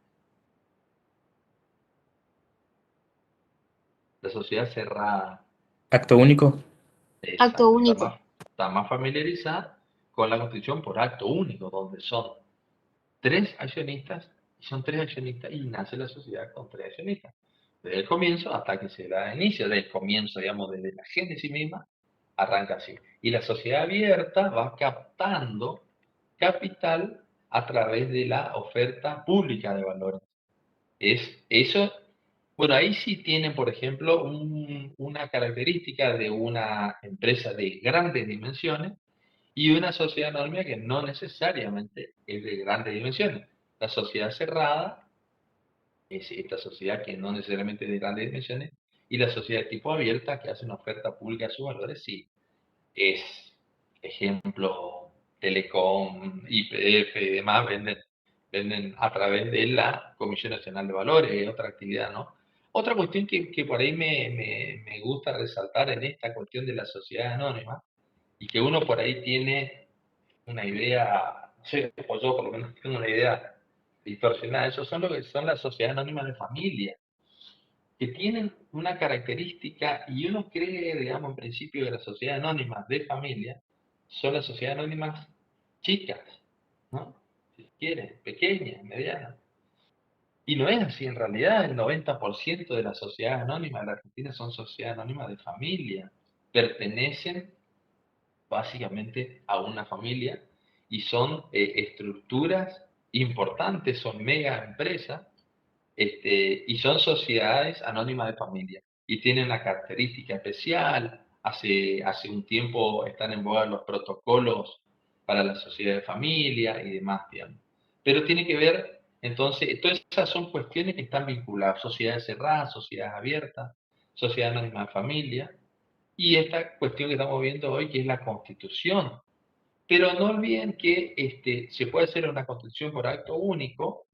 La sociedad cerrada. Acto único. Acto único. Está más familiarizada con la constitución por acto único, donde son 3 accionistas, y son 3 accionistas, y nace la sociedad con 3 accionistas. Desde el comienzo hasta que se da inicio, desde el comienzo, digamos, desde la génesis misma, arranca así. Y la sociedad abierta va captando capital a través de la oferta pública de valores. Eso, bueno, ahí sí tienen, por ejemplo, una característica de una empresa de grandes dimensiones y una sociedad anónima que no necesariamente es de grandes dimensiones. La sociedad cerrada es esta sociedad que no necesariamente es de grandes dimensiones, y la sociedad tipo abierta que hace una oferta pública de sus valores, sí, es, ejemplo, Telecom, YPF y demás, venden a través de la Comisión Nacional de Valores, es otra actividad, ¿no? Otra cuestión que por ahí me gusta resaltar en esta cuestión de la sociedad anónima, y que uno por ahí tiene una idea, no sé, o yo por lo menos tengo una idea distorsionada, eso son lo que son las sociedades anónimas de familia, que tienen una característica, y uno cree, digamos, en principio que las sociedades anónimas de familia son las sociedades anónimas chicas, ¿no? Si quieren, pequeñas, medianas. Y no es así, en realidad el 90% de las sociedades anónimas de la Argentina son sociedades anónimas de familia, pertenecen básicamente a una familia y son estructuras importantes, son mega empresas, y son sociedades anónimas de familia y tienen una característica especial. Hace un tiempo están en boga los protocolos para la sociedad de familia y demás, digamos. Pero tiene que ver, entonces, todas esas son cuestiones que están vinculadas, sociedades cerradas, sociedades abiertas, sociedad anónima de familia, y esta cuestión que estamos viendo hoy, que es la constitución. Pero no olviden que se puede hacer una constitución por acto único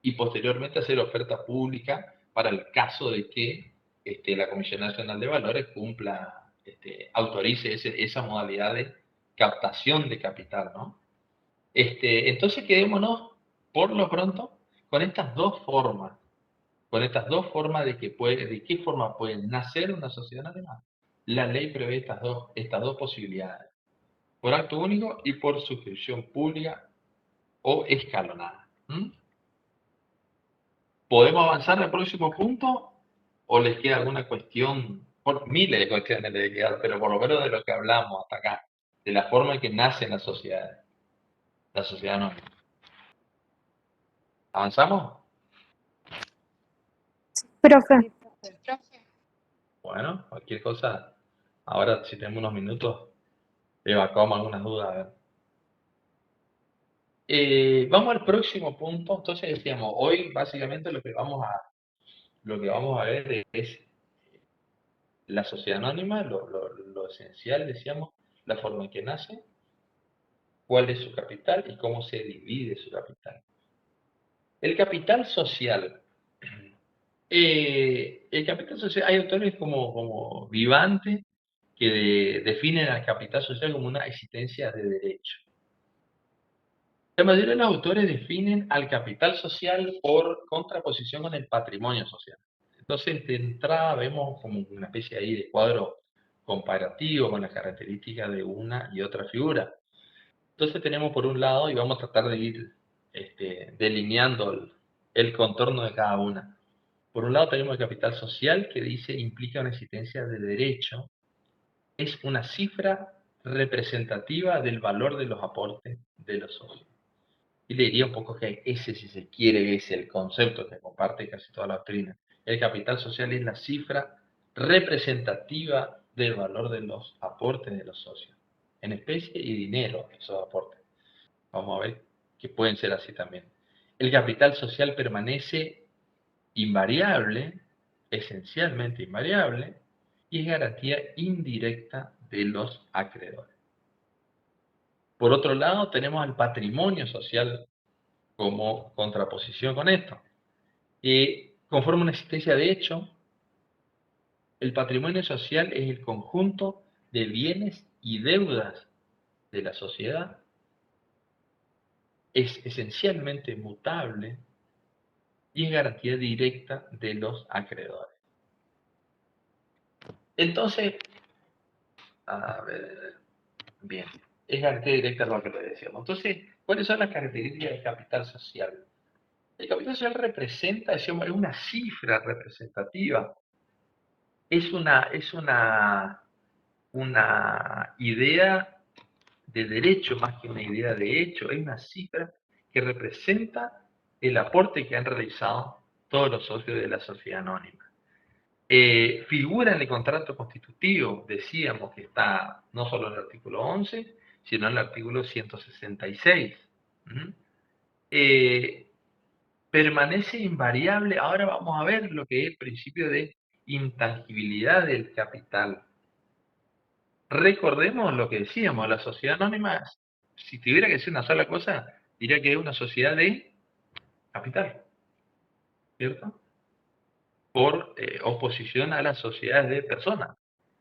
y posteriormente hacer oferta pública para el caso de que la Comisión Nacional de Valores autorice esa modalidad de captación de capital, ¿no? Entonces quedémonos, por lo pronto, con estas dos formas, de qué forma puede nacer una sociedad anónima La ley prevé estas dos posibilidades, por acto único y por suscripción pública o escalonada. ¿Podemos avanzar al próximo punto o les queda alguna cuestión? Por miles de cuestiones les quedan, pero por lo menos de lo que hablamos hasta acá, de la forma en que nacen las sociedades, la sociedad anónima. ¿Avanzamos? Profe, Bueno, cualquier cosa. Ahora, si tenemos unos minutos, evacuamos algunas dudas. A ver. Vamos al próximo punto. Entonces decíamos, hoy básicamente lo que vamos a ver es la sociedad anónima, lo esencial, decíamos, la forma en que nace, cuál es su capital y cómo se divide su capital. El capital social. El capital social, hay autores como Vivante que definen al capital social como una existencia de derecho. La mayoría de los autores definen al capital social por contraposición con el patrimonio social. Entonces, de entrada vemos como una especie ahí de cuadro comparativo con las características de una y otra figura. Entonces tenemos por un lado, y vamos a tratar de ir delineando el contorno de cada una. Por un lado tenemos el capital social, que dice implica una existencia de derecho, es una cifra representativa del valor de los aportes de los socios. Y le diría un poco que ese, si se quiere, es el concepto que comparte casi toda la doctrina. El capital social es la cifra representativa del valor de los aportes de los socios, en especie y dinero, esos aportes. Vamos a ver que pueden ser así también. El capital social permanece invariable, esencialmente invariable, y es garantía indirecta de los acreedores. Por otro lado, tenemos al patrimonio social como contraposición con esto. Conforme una existencia de hecho, el patrimonio social es el conjunto de bienes y deudas de la sociedad, es esencialmente mutable y es garantía directa de los acreedores. Entonces, a ver, bien, es garantía directa de los acreedores, decíamos. Entonces, ¿cuáles son las características del capital social? El capital social representa, decíamos, es una cifra representativa, es una idea de derecho más que una idea de hecho, es una cifra que representa el aporte que han realizado todos los socios de la sociedad anónima. Figura en el contrato constitutivo, decíamos que está no solo en el artículo 11, sino en el artículo 166. Permanece invariable. Ahora vamos a ver lo que es el principio de intangibilidad del capital. Recordemos lo que decíamos, la sociedad anónima, si tuviera que decir una sola cosa, diría que es una sociedad de capital, ¿cierto? Por oposición a las sociedades de personas.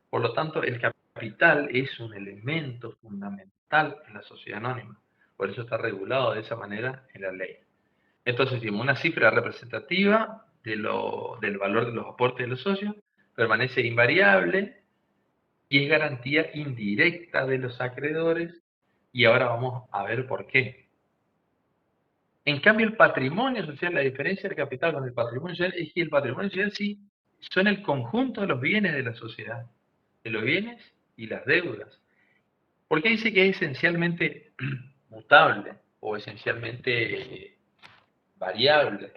Por lo tanto, el capital es un elemento fundamental en la sociedad anónima. Por eso está regulado de esa manera en la ley. Entonces, tenemos una cifra representativa del valor de los aportes de los socios, permanece invariable y es garantía indirecta de los acreedores, y ahora vamos a ver por qué. En cambio, el patrimonio social, la diferencia del capital con el patrimonio social es que el patrimonio social sí son el conjunto de los bienes de la sociedad, de los bienes y las deudas. ¿Por qué dice que es esencialmente mutable o esencialmente variable?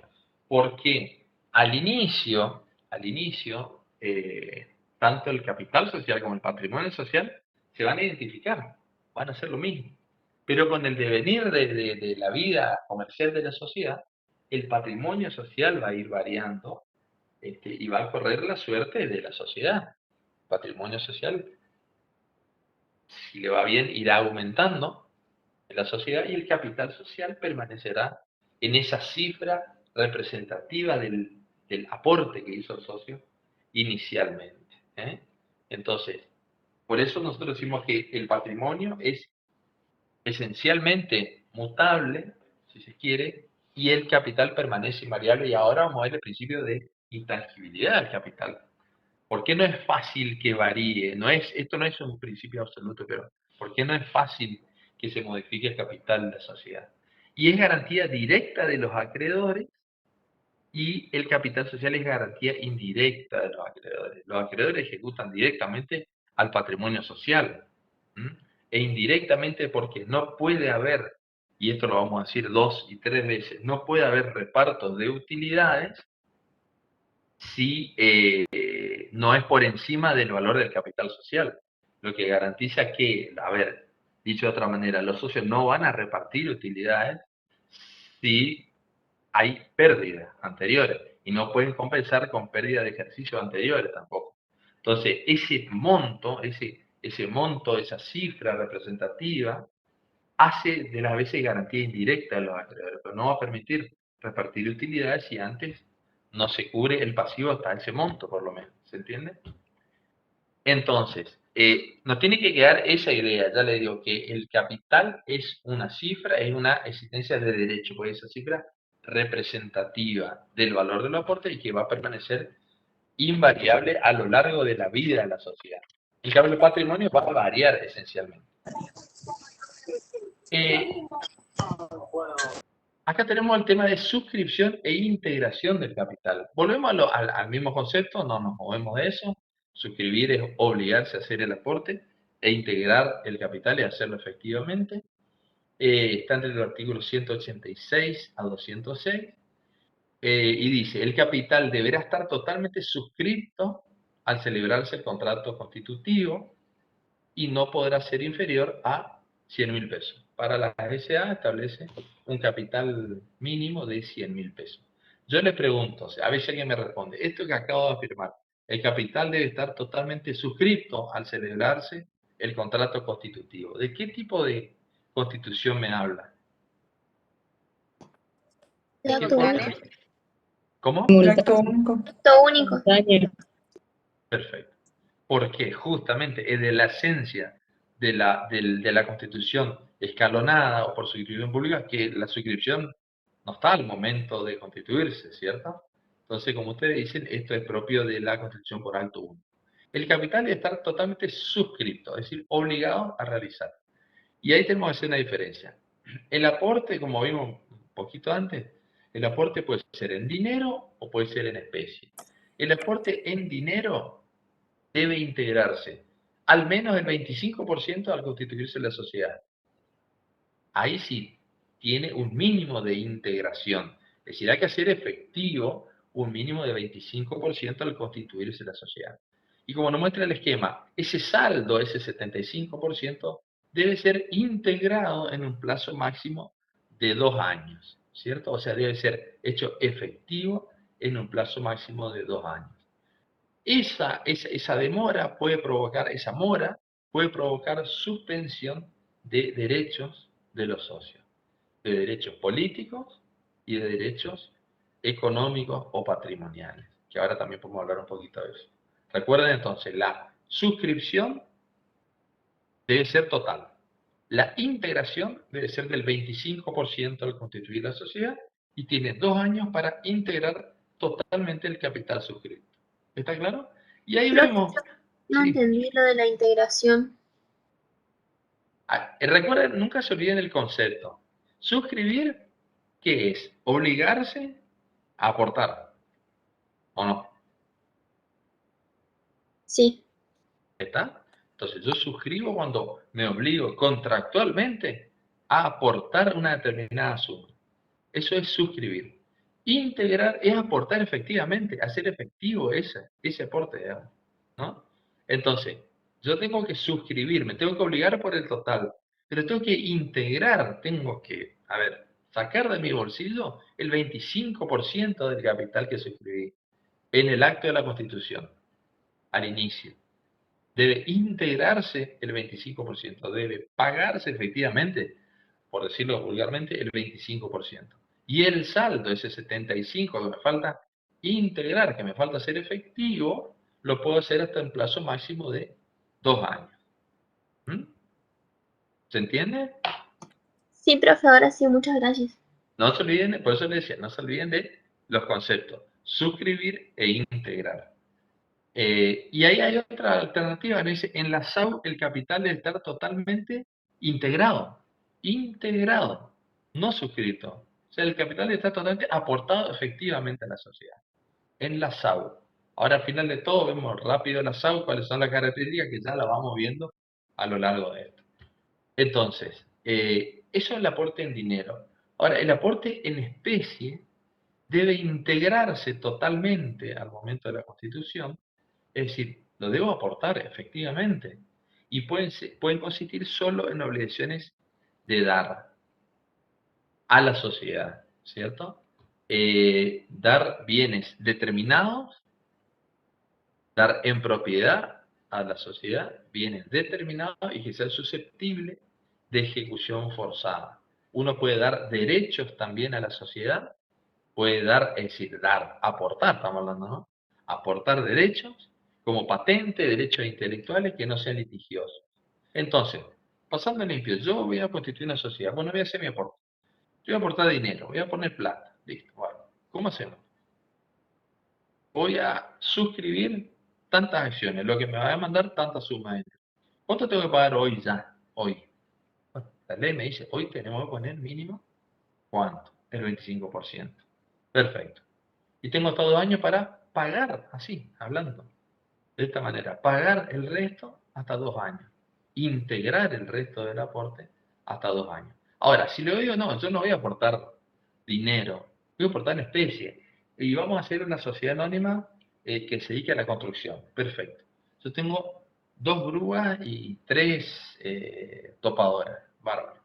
Porque al inicio, tanto el capital social como el patrimonio social se van a identificar, van a ser lo mismo. Pero con el devenir de la vida comercial de la sociedad, el patrimonio social va a ir variando y va a correr la suerte de la sociedad. El patrimonio social, si le va bien, irá aumentando en la sociedad y el capital social permanecerá en esa cifra representativa del aporte que hizo el socio inicialmente. Entonces, por eso nosotros decimos que el patrimonio es esencialmente mutable, si se quiere, y el capital permanece invariable. Y ahora vamos a ver el principio de intangibilidad del capital. ¿Por qué no es fácil que varíe? Esto no es un principio absoluto, pero ¿por qué no es fácil que se modifique el capital de la sociedad? Y es garantía directa de los acreedores y el capital social es garantía indirecta de los acreedores. Los acreedores ejecutan directamente al patrimonio social. ¿m? E indirectamente porque no puede haber, y esto lo vamos a decir 2 y 3 veces, no puede haber repartos de utilidades si no es por encima del valor del capital social. Lo que garantiza que, a ver, dicho de otra manera, los socios no van a repartir utilidades si hay pérdidas anteriores y no pueden compensar con pérdidas de ejercicios anteriores tampoco. Entonces, ese monto, esa cifra representativa, hace de las veces garantía indirecta de los acreedores, pero no va a permitir repartir utilidades si antes no se cubre el pasivo hasta ese monto, por lo menos. ¿Se entiende? Entonces, nos tiene que quedar esa idea, ya le digo, que el capital es una cifra, es una existencia de derecho, porque esa cifra representativa del valor del aporte y que va a permanecer invariable a lo largo de la vida de la sociedad. En cambio, el patrimonio va a variar esencialmente. Acá tenemos el tema de suscripción e integración del capital. Volvemos al mismo concepto, no nos movemos de eso. Suscribir es obligarse a hacer el aporte e integrar el capital y hacerlo efectivamente. Está entre los artículos 186 a 206. Y dice, el capital deberá estar totalmente suscrito al celebrarse el contrato constitutivo y no podrá ser inferior a 100.000 pesos. Para la SA establece un capital mínimo de 100.000 pesos. Yo le pregunto, a ver si alguien me responde, esto que acabo de afirmar, el capital debe estar totalmente suscrito al celebrarse el contrato constitutivo. ¿De qué tipo de constitución me habla? De acto único. ¿Cómo? El acto único. Acto único. Perfecto. Porque justamente es de la esencia de la Constitución escalonada o por suscripción pública que la suscripción no está al momento de constituirse, ¿cierto? Entonces, como ustedes dicen, esto es propio de la Constitución por acto único. El capital debe estar totalmente suscripto, es decir, obligado a realizar. Y ahí tenemos que hacer una diferencia. El aporte, como vimos un poquito antes, el aporte puede ser en dinero o puede ser en especie. El aporte en dinero debe integrarse al menos el 25% al constituirse la sociedad. Ahí sí tiene un mínimo de integración. Es decir, hay que hacer efectivo un mínimo de 25% al constituirse la sociedad. Y como nos muestra el esquema, ese saldo, ese 75%, debe ser integrado en un plazo máximo de 2 años, ¿cierto? O sea, debe ser hecho efectivo en un plazo máximo de 2 años. Esa demora puede provocar, esa mora puede provocar suspensión de derechos de los socios, de derechos políticos y de derechos económicos o patrimoniales, que ahora también podemos hablar un poquito de eso. Recuerden entonces, la suscripción debe ser total. La integración debe ser del 25% al constituir la sociedad y tiene 2 años para integrar totalmente el capital suscrito. ¿Está claro? Y ahí vemos. No Sí. entendí lo de la integración. Recuerden, nunca se olviden el concepto. Suscribir, ¿qué es? Obligarse a aportar. ¿O no? Sí. ¿Está? Entonces yo suscribo cuando me obligo contractualmente a aportar una determinada suma. Eso es suscribir. Integrar es aportar efectivamente, hacer efectivo ese aporte, digamos, ¿no? Entonces, yo tengo que suscribirme, tengo que obligar por el total, pero tengo que integrar, tengo que, sacar de mi bolsillo el 25% del capital que suscribí en el acto de la Constitución, al inicio. Debe integrarse el 25%, debe pagarse efectivamente, por decirlo vulgarmente, el 25%. Y el saldo, ese 75% que me falta integrar, que me falta hacer efectivo, lo puedo hacer hasta un plazo máximo de 2 años. ¿Mm? ¿Se entiende? Sí, profe, ahora sí, muchas gracias. No se olviden, por eso les decía, no se olviden de los conceptos, suscribir e integrar. Y ahí hay otra alternativa, ¿no? Dice, en la SAU el capital debe estar totalmente integrado, no suscrito. O sea, el capital debe estar totalmente aportado efectivamente a la sociedad, en la SAU. Ahora al final de todo vemos rápido la SAU, cuáles son las características que ya la vamos viendo a lo largo de esto. Entonces, eso es el aporte en dinero. Ahora, el aporte en especie debe integrarse totalmente al momento de la constitución, es decir, lo debo aportar efectivamente, y pueden consistir solo en obligaciones de dar a la sociedad, ¿cierto? Dar bienes determinados, dar en propiedad a la sociedad bienes determinados y que sean susceptibles de ejecución forzada. Uno puede dar derechos también a la sociedad, puede dar, es decir, dar, aportar, estamos hablando, ¿no? Aportar derechos como patente, derechos intelectuales que no sean litigiosos. Entonces, pasando limpio, yo voy a constituir una sociedad, bueno, voy a hacer mi aporte. Yo voy a aportar dinero, voy a poner plata, listo, bueno, ¿cómo hacemos? Voy a suscribir tantas acciones, lo que me va a mandar tantas sumas de dinero. ¿Cuánto tengo que pagar hoy ya? Hoy. Bueno, la ley me dice, hoy tenemos que poner mínimo, ¿cuánto? El 25%. Perfecto. Y tengo todo 2 años para pagar, así, hablando, de esta manera, pagar el resto hasta 2 años. Integrar el resto del aporte hasta 2 años. Ahora, si le digo, no, yo no voy a aportar dinero, voy a aportar en especie. Y vamos a hacer una sociedad anónima que se dedique a la construcción. Perfecto. Yo tengo 2 grúas y 3 topadoras. Bárbaro.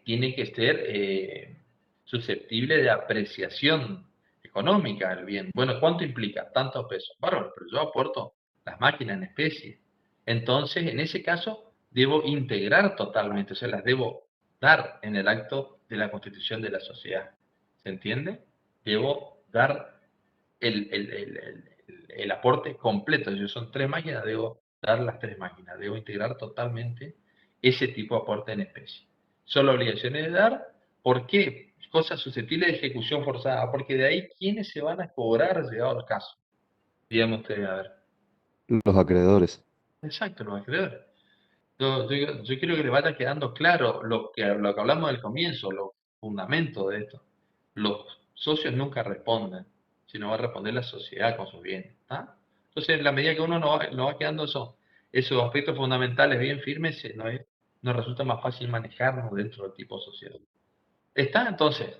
Tiene que ser susceptible de apreciación económica el bien. Bueno, ¿cuánto implica? Tantos pesos. Bárbaro, pero yo aporto las máquinas en especie. Entonces, en ese caso, debo integrar totalmente, o sea, las debo dar en el acto de la constitución de la sociedad. ¿Se entiende? Debo dar el aporte completo. Si son 3 máquinas, debo dar las 3 máquinas. Debo integrar totalmente ese tipo de aporte en especie. Solo obligaciones de dar. ¿Por qué? Cosas susceptibles de ejecución forzada. Porque de ahí, ¿quiénes se van a cobrar llegado al caso? Díganme ustedes, a ver. Los acreedores. Exacto, los acreedores. Yo quiero que le vaya quedando claro lo que hablamos al comienzo, los fundamentos de esto. Los socios nunca responden, sino va a responder la sociedad con sus bienes. ¿Está? Entonces, en la medida que uno nos va quedando esos aspectos fundamentales bien firmes, nos resulta más fácil manejarnos dentro del tipo de sociedad. ¿Está? Entonces,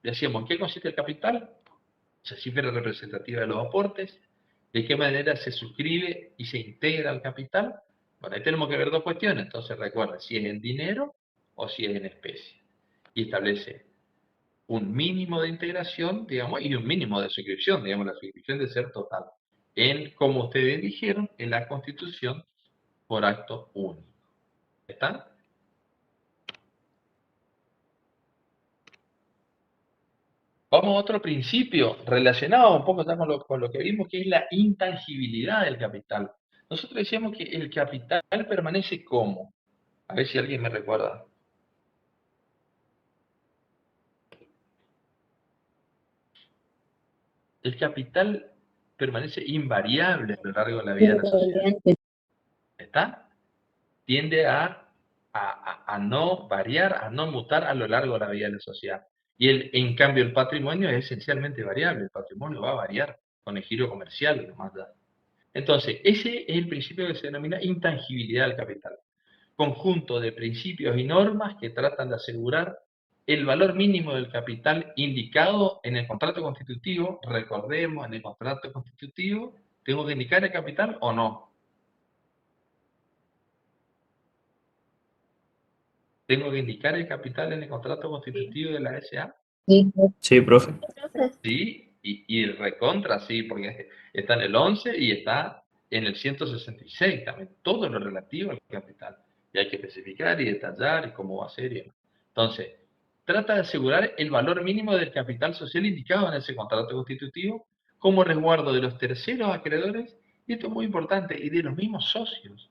decíamos, ¿en qué consiste el capital? La cifra representativa de los aportes, de qué manera se suscribe y se integra al capital. Bueno, ahí tenemos que ver 2 cuestiones. Entonces, recuerda, si es en dinero o si es en especie. Y establece un mínimo de integración, digamos, y un mínimo de suscripción, digamos, la suscripción debe ser total. Como ustedes dijeron, en la Constitución por acto único. ¿Está? Vamos a otro principio relacionado un poco con lo que vimos, que es la intangibilidad del capital. Nosotros decíamos que el capital permanece como. A ver si alguien me recuerda. El capital permanece invariable a lo largo de la vida de la sociedad. ¿Está? Tiende a no variar, a no mutar a lo largo de la vida de la sociedad. Y en cambio el patrimonio es esencialmente variable. El patrimonio va a variar con el giro comercial y demás. Entonces, ese es el principio que se denomina intangibilidad del capital. Conjunto de principios y normas que tratan de asegurar el valor mínimo del capital indicado en el contrato constitutivo. Recordemos, en el contrato constitutivo, ¿tengo que indicar el capital o no? ¿Tengo que indicar el capital en el contrato constitutivo de la SA? Sí, profe. Sí, y recontra, sí, porque está en el 11 y está en el 166 también, todo lo relativo al capital. Y hay que especificar y detallar y cómo va a ser. Entonces, trata de asegurar el valor mínimo del capital social indicado en ese contrato constitutivo como resguardo de los terceros acreedores, y esto es muy importante, y de los mismos socios.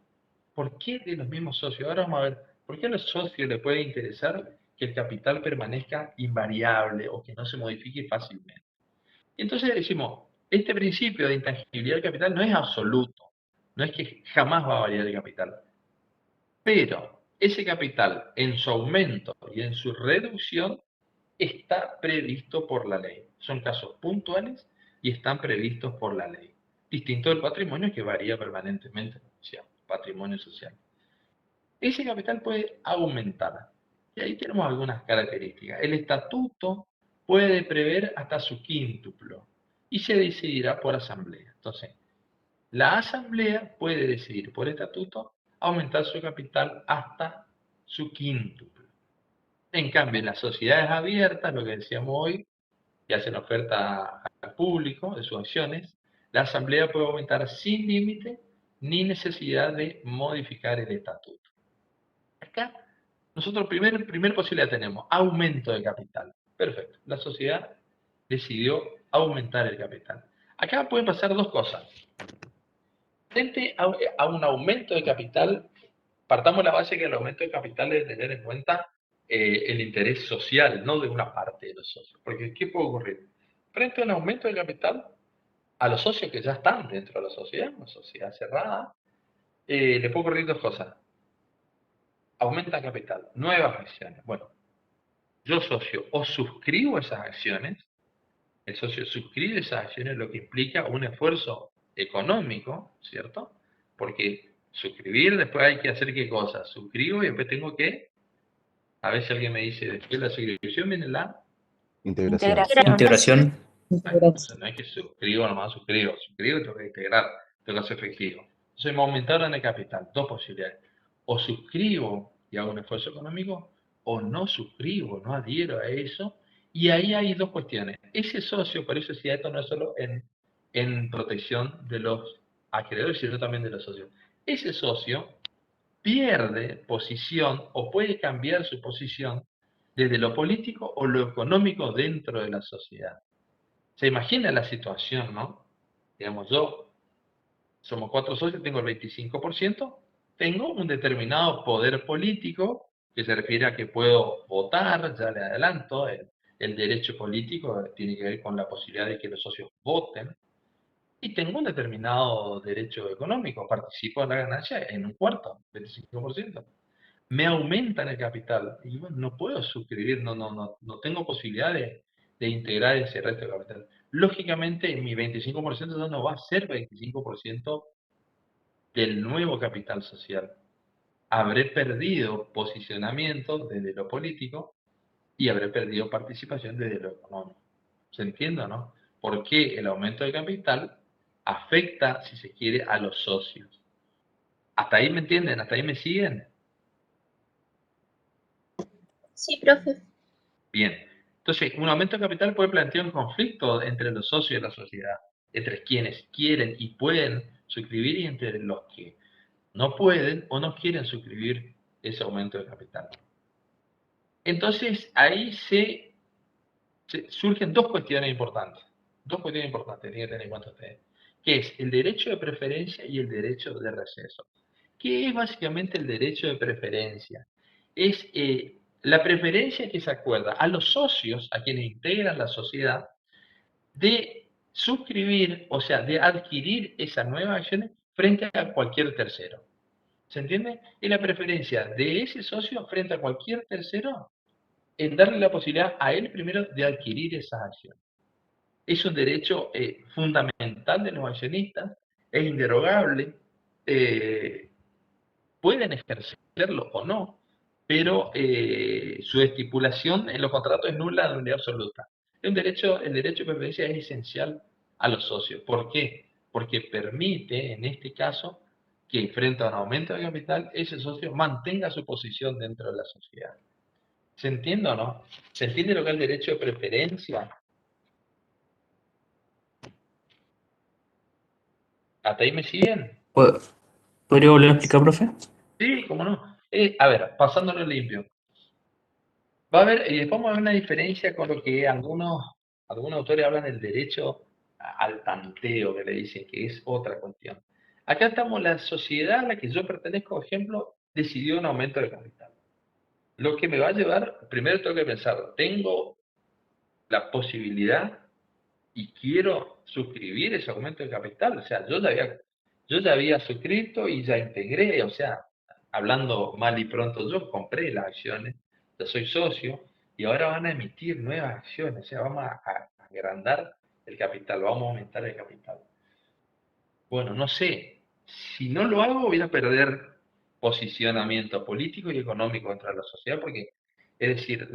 ¿Por qué de los mismos socios? Ahora vamos a ver, ¿por qué a los socios les puede interesar que el capital permanezca invariable o que no se modifique fácilmente? Entonces decimos, Este principio de intangibilidad del capital no es absoluto, no es que jamás va a variar el capital, pero ese capital en su aumento y en su reducción está previsto por la ley. Son casos puntuales y están previstos por la ley. Distinto del patrimonio que varía permanentemente, o sea, patrimonio social. Ese capital puede aumentar. Y ahí tenemos algunas características. El estatuto puede prever hasta su quíntuplo y se decidirá por asamblea. Entonces, la asamblea puede decidir por estatuto aumentar su capital hasta su quíntuplo. En cambio, en las sociedades abiertas, lo que decíamos hoy, que hacen oferta al público de sus acciones, la asamblea puede aumentar sin límite ni necesidad de modificar el estatuto. Acá, nosotros primer posibilidad tenemos, aumento de capital. Perfecto, la sociedad decidió aumentar el capital. Acá pueden pasar dos cosas. Frente a un aumento de capital, partamos de la base que el aumento de capital debe tener en cuenta el interés social, no de una parte de los socios. Porque, ¿qué puede ocurrir? Frente a un aumento de capital, a los socios que ya están dentro de la sociedad, una sociedad cerrada, le puede ocurrir dos cosas. Aumenta capital, nuevas acciones. Bueno, yo socio o suscribo esas acciones, el socio suscribe esas acciones, lo que implica un esfuerzo económico, ¿cierto? Porque suscribir, después hay que hacer qué cosa, suscribo y después tengo que, a veces alguien me dice, después de la suscripción viene la... Integración. Integración. Entonces no es que suscribo nomás, suscribo y tengo que integrar, tengo que hacer efectivo. Entonces me aumentaron el capital, dos posibilidades. O suscribo y hago un esfuerzo económico, o no suscribo, no adhiero a eso. Y ahí hay dos cuestiones. Ese socio, por eso decía, esto no es solo en protección de los acreedores, sino también de los socios. Ese socio pierde posición o puede cambiar su posición desde lo político o lo económico dentro de la sociedad. Se imagina la situación, ¿no? Digamos, somos 4 socios, tengo el 25%, tengo un determinado poder político que se refiere a que puedo votar, ya le adelanto, el derecho político tiene que ver con la posibilidad de que los socios voten, y tengo un determinado derecho económico, participo en la ganancia en un cuarto, 25%. Me aumentan el capital y bueno, no puedo suscribir, no tengo posibilidad de integrar ese resto de capital. Lógicamente, mi 25% ya no va a ser 25% del nuevo capital social. Habré perdido posicionamiento desde lo político y habré perdido participación desde lo económico. ¿Se entiende o no? Porque el aumento de capital afecta, si se quiere, a los socios. ¿Hasta ahí me entienden? ¿Hasta ahí me siguen? Sí, profe. Bien. Entonces, un aumento de capital puede plantear un conflicto entre los socios de la sociedad, entre quienes quieren y pueden suscribir y entre los que no pueden o no quieren suscribir ese aumento de capital. Entonces, ahí surgen dos cuestiones importantes. Dos cuestiones importantes, tienen que tener en cuenta ustedes. Que es el derecho de preferencia y el derecho de receso. ¿Qué es básicamente el derecho de preferencia? Es la preferencia que se acuerda a los socios, a quienes integran la sociedad, de suscribir, o sea, de adquirir esas nuevas acciones frente a cualquier tercero. ¿Se entiende? Es la preferencia de ese socio frente a cualquier tercero en darle la posibilidad a él primero de adquirir esas acciones. Es un derecho fundamental de los accionistas, es inderogable, pueden ejercerlo o no, pero su estipulación en los contratos es nula de unidad absoluta. El derecho de preferencia es esencial a los socios. ¿Por qué? Porque permite, en este caso, que frente a un aumento de capital, ese socio mantenga su posición dentro de la sociedad. ¿Se entiende o no? ¿Se entiende lo que es el derecho de preferencia? ¿Hasta ahí me siguen? ¿Podría volver a explicar, profe? Sí, cómo no. A ver, pasándolo limpio. Va a haber, y después vamos a ver una diferencia con lo que algunos autores hablan del derecho al tanteo, que le dicen que es otra cuestión. Acá estamos, la sociedad a la que yo pertenezco, por ejemplo, decidió un aumento de capital. Lo que me va a llevar, primero tengo que pensar, ¿tengo la posibilidad y quiero suscribir ese aumento de capital. O sea, yo ya había suscrito y ya integré, o sea, hablando mal y pronto, yo compré las acciones, ya soy socio, y ahora van a emitir nuevas acciones, o sea, vamos a agrandar el capital, vamos a aumentar el capital. Bueno, no sé, si no lo hago voy a perder posicionamiento político y económico dentro de la sociedad, porque, es decir,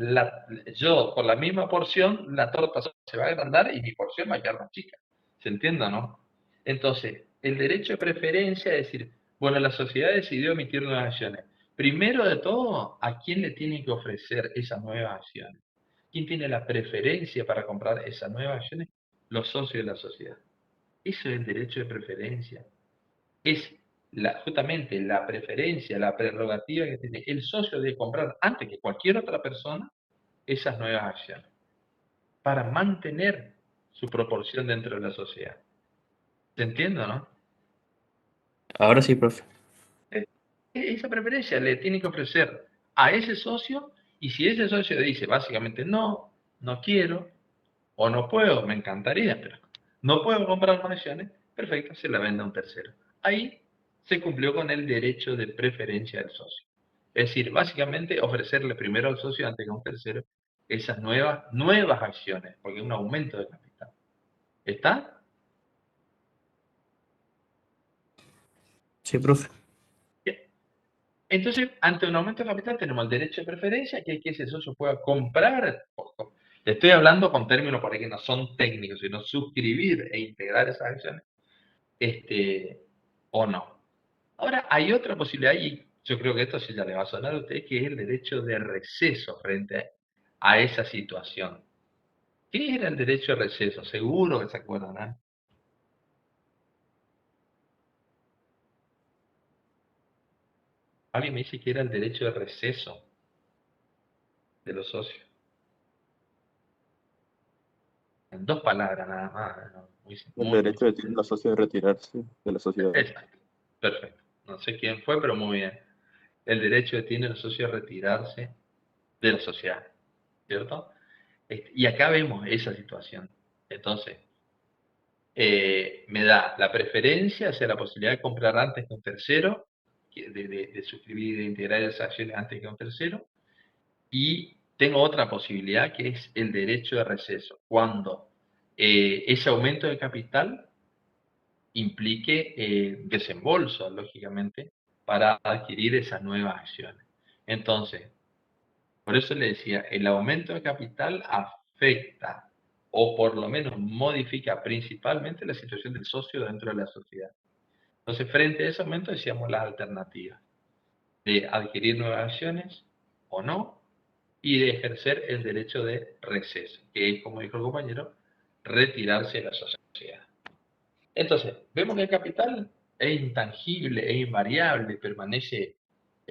yo por la misma porción, la torta se va a agrandar y mi porción va a quedar más chica. ¿Se entiende o no? Entonces, el derecho de preferencia es decir, bueno, la sociedad decidió emitir nuevas acciones. Primero de todo, ¿a quién le tiene que ofrecer esas nuevas acciones? ¿Quién tiene la preferencia para comprar esas nuevas acciones? Los socios de la sociedad. Eso es el derecho de preferencia. Es justamente la preferencia, la prerrogativa que tiene el socio de comprar antes que cualquier otra persona esas nuevas acciones para mantener su proporción dentro de la sociedad. ¿Se entiende o no? Ahora sí, profe. Esa preferencia le tiene que ofrecer a ese socio, y si ese socio dice básicamente no, no quiero o no puedo, me encantaría, pero no puedo comprar más acciones, perfecto, se la vende a un tercero. Ahí se cumplió con el derecho de preferencia del socio. Es decir, básicamente ofrecerle primero al socio antes que a un tercero esas nuevas acciones, porque es un aumento de capital. ¿Está? Sí, profe. Bien. Entonces, ante un aumento de capital tenemos el derecho de preferencia, que es que ese socio pueda comprar. Le estoy hablando con términos por ahí que no son técnicos, sino suscribir e integrar esas acciones, o no. Ahora, hay otra posibilidad, y yo creo que esto sí ya le va a sonar a usted, que es el derecho de receso frente a esa situación. ¿Qué era el derecho de receso? Seguro que se acuerdan, ¿eh? Alguien me dice que era el derecho de receso de los socios. En dos palabras nada más. ¿no? El derecho que tienen los socios de retirarse de la sociedad. Exacto. Perfecto. No sé quién fue, pero muy bien. El derecho que tiene el socio a retirarse de la sociedad. ¿Cierto? Y acá vemos esa situación. Entonces, me da la preferencia, o sea, la posibilidad de comprar antes que un tercero, de suscribir y de integrar esas acciones antes que un tercero, y tengo otra posibilidad que es el derecho de receso, cuando ese aumento de capital implique desembolso, lógicamente, para adquirir esas nuevas acciones. Entonces, por eso le decía, el aumento de capital afecta o por lo menos modifica principalmente la situación del socio dentro de la sociedad. Entonces, frente a ese aumento decíamos las alternativas de adquirir nuevas acciones o no, y de ejercer el derecho de receso, que es, como dijo el compañero, retirarse de la sociedad. Entonces, vemos que el capital es intangible, es invariable, permanece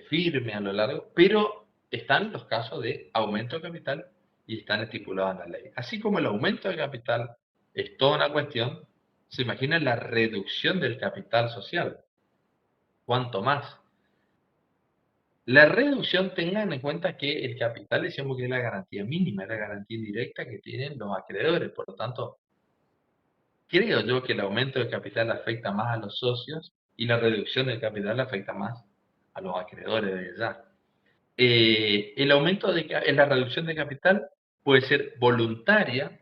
firme a lo largo, pero están los casos de aumento de capital y están estipulados en la ley. Así como el aumento de capital es toda una cuestión, se imagina la reducción del capital social. ¿Cuánto más? La reducción, tengan en cuenta que el capital, decíamos que es la garantía mínima, es la garantía indirecta que tienen los acreedores. Por lo tanto, creo yo que el aumento del capital afecta más a los socios y la reducción del capital afecta más a los acreedores de ya. El aumento de la reducción de capital puede ser voluntaria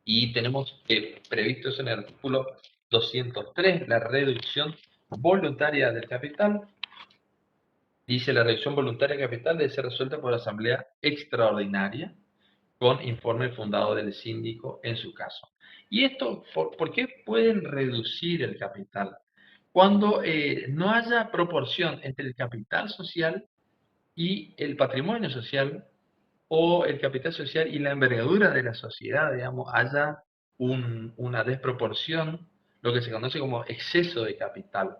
y tenemos previsto eso en el artículo 203, la reducción voluntaria del capital. Dice, la reducción voluntaria de capital debe ser resuelta por asamblea extraordinaria con informe fundado del síndico en su caso. ¿Y esto por qué pueden reducir el capital? Cuando no haya proporción entre el capital social y el patrimonio social, o el capital social y la envergadura de la sociedad, digamos, haya una desproporción, lo que se conoce como exceso de capital.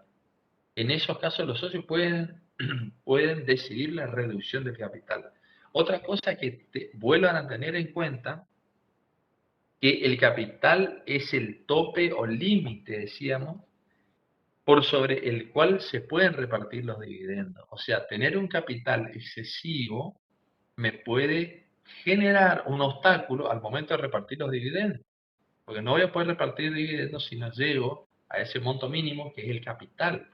En esos casos los socios pueden decidir la reducción del capital. Otra cosa que vuelvan a tener en cuenta, que el capital es el tope o límite, decíamos, por sobre el cual se pueden repartir los dividendos. O sea, tener un capital excesivo me puede generar un obstáculo al momento de repartir los dividendos. porque no voy a poder repartir dividendos si no llego a ese monto mínimo que es el capital.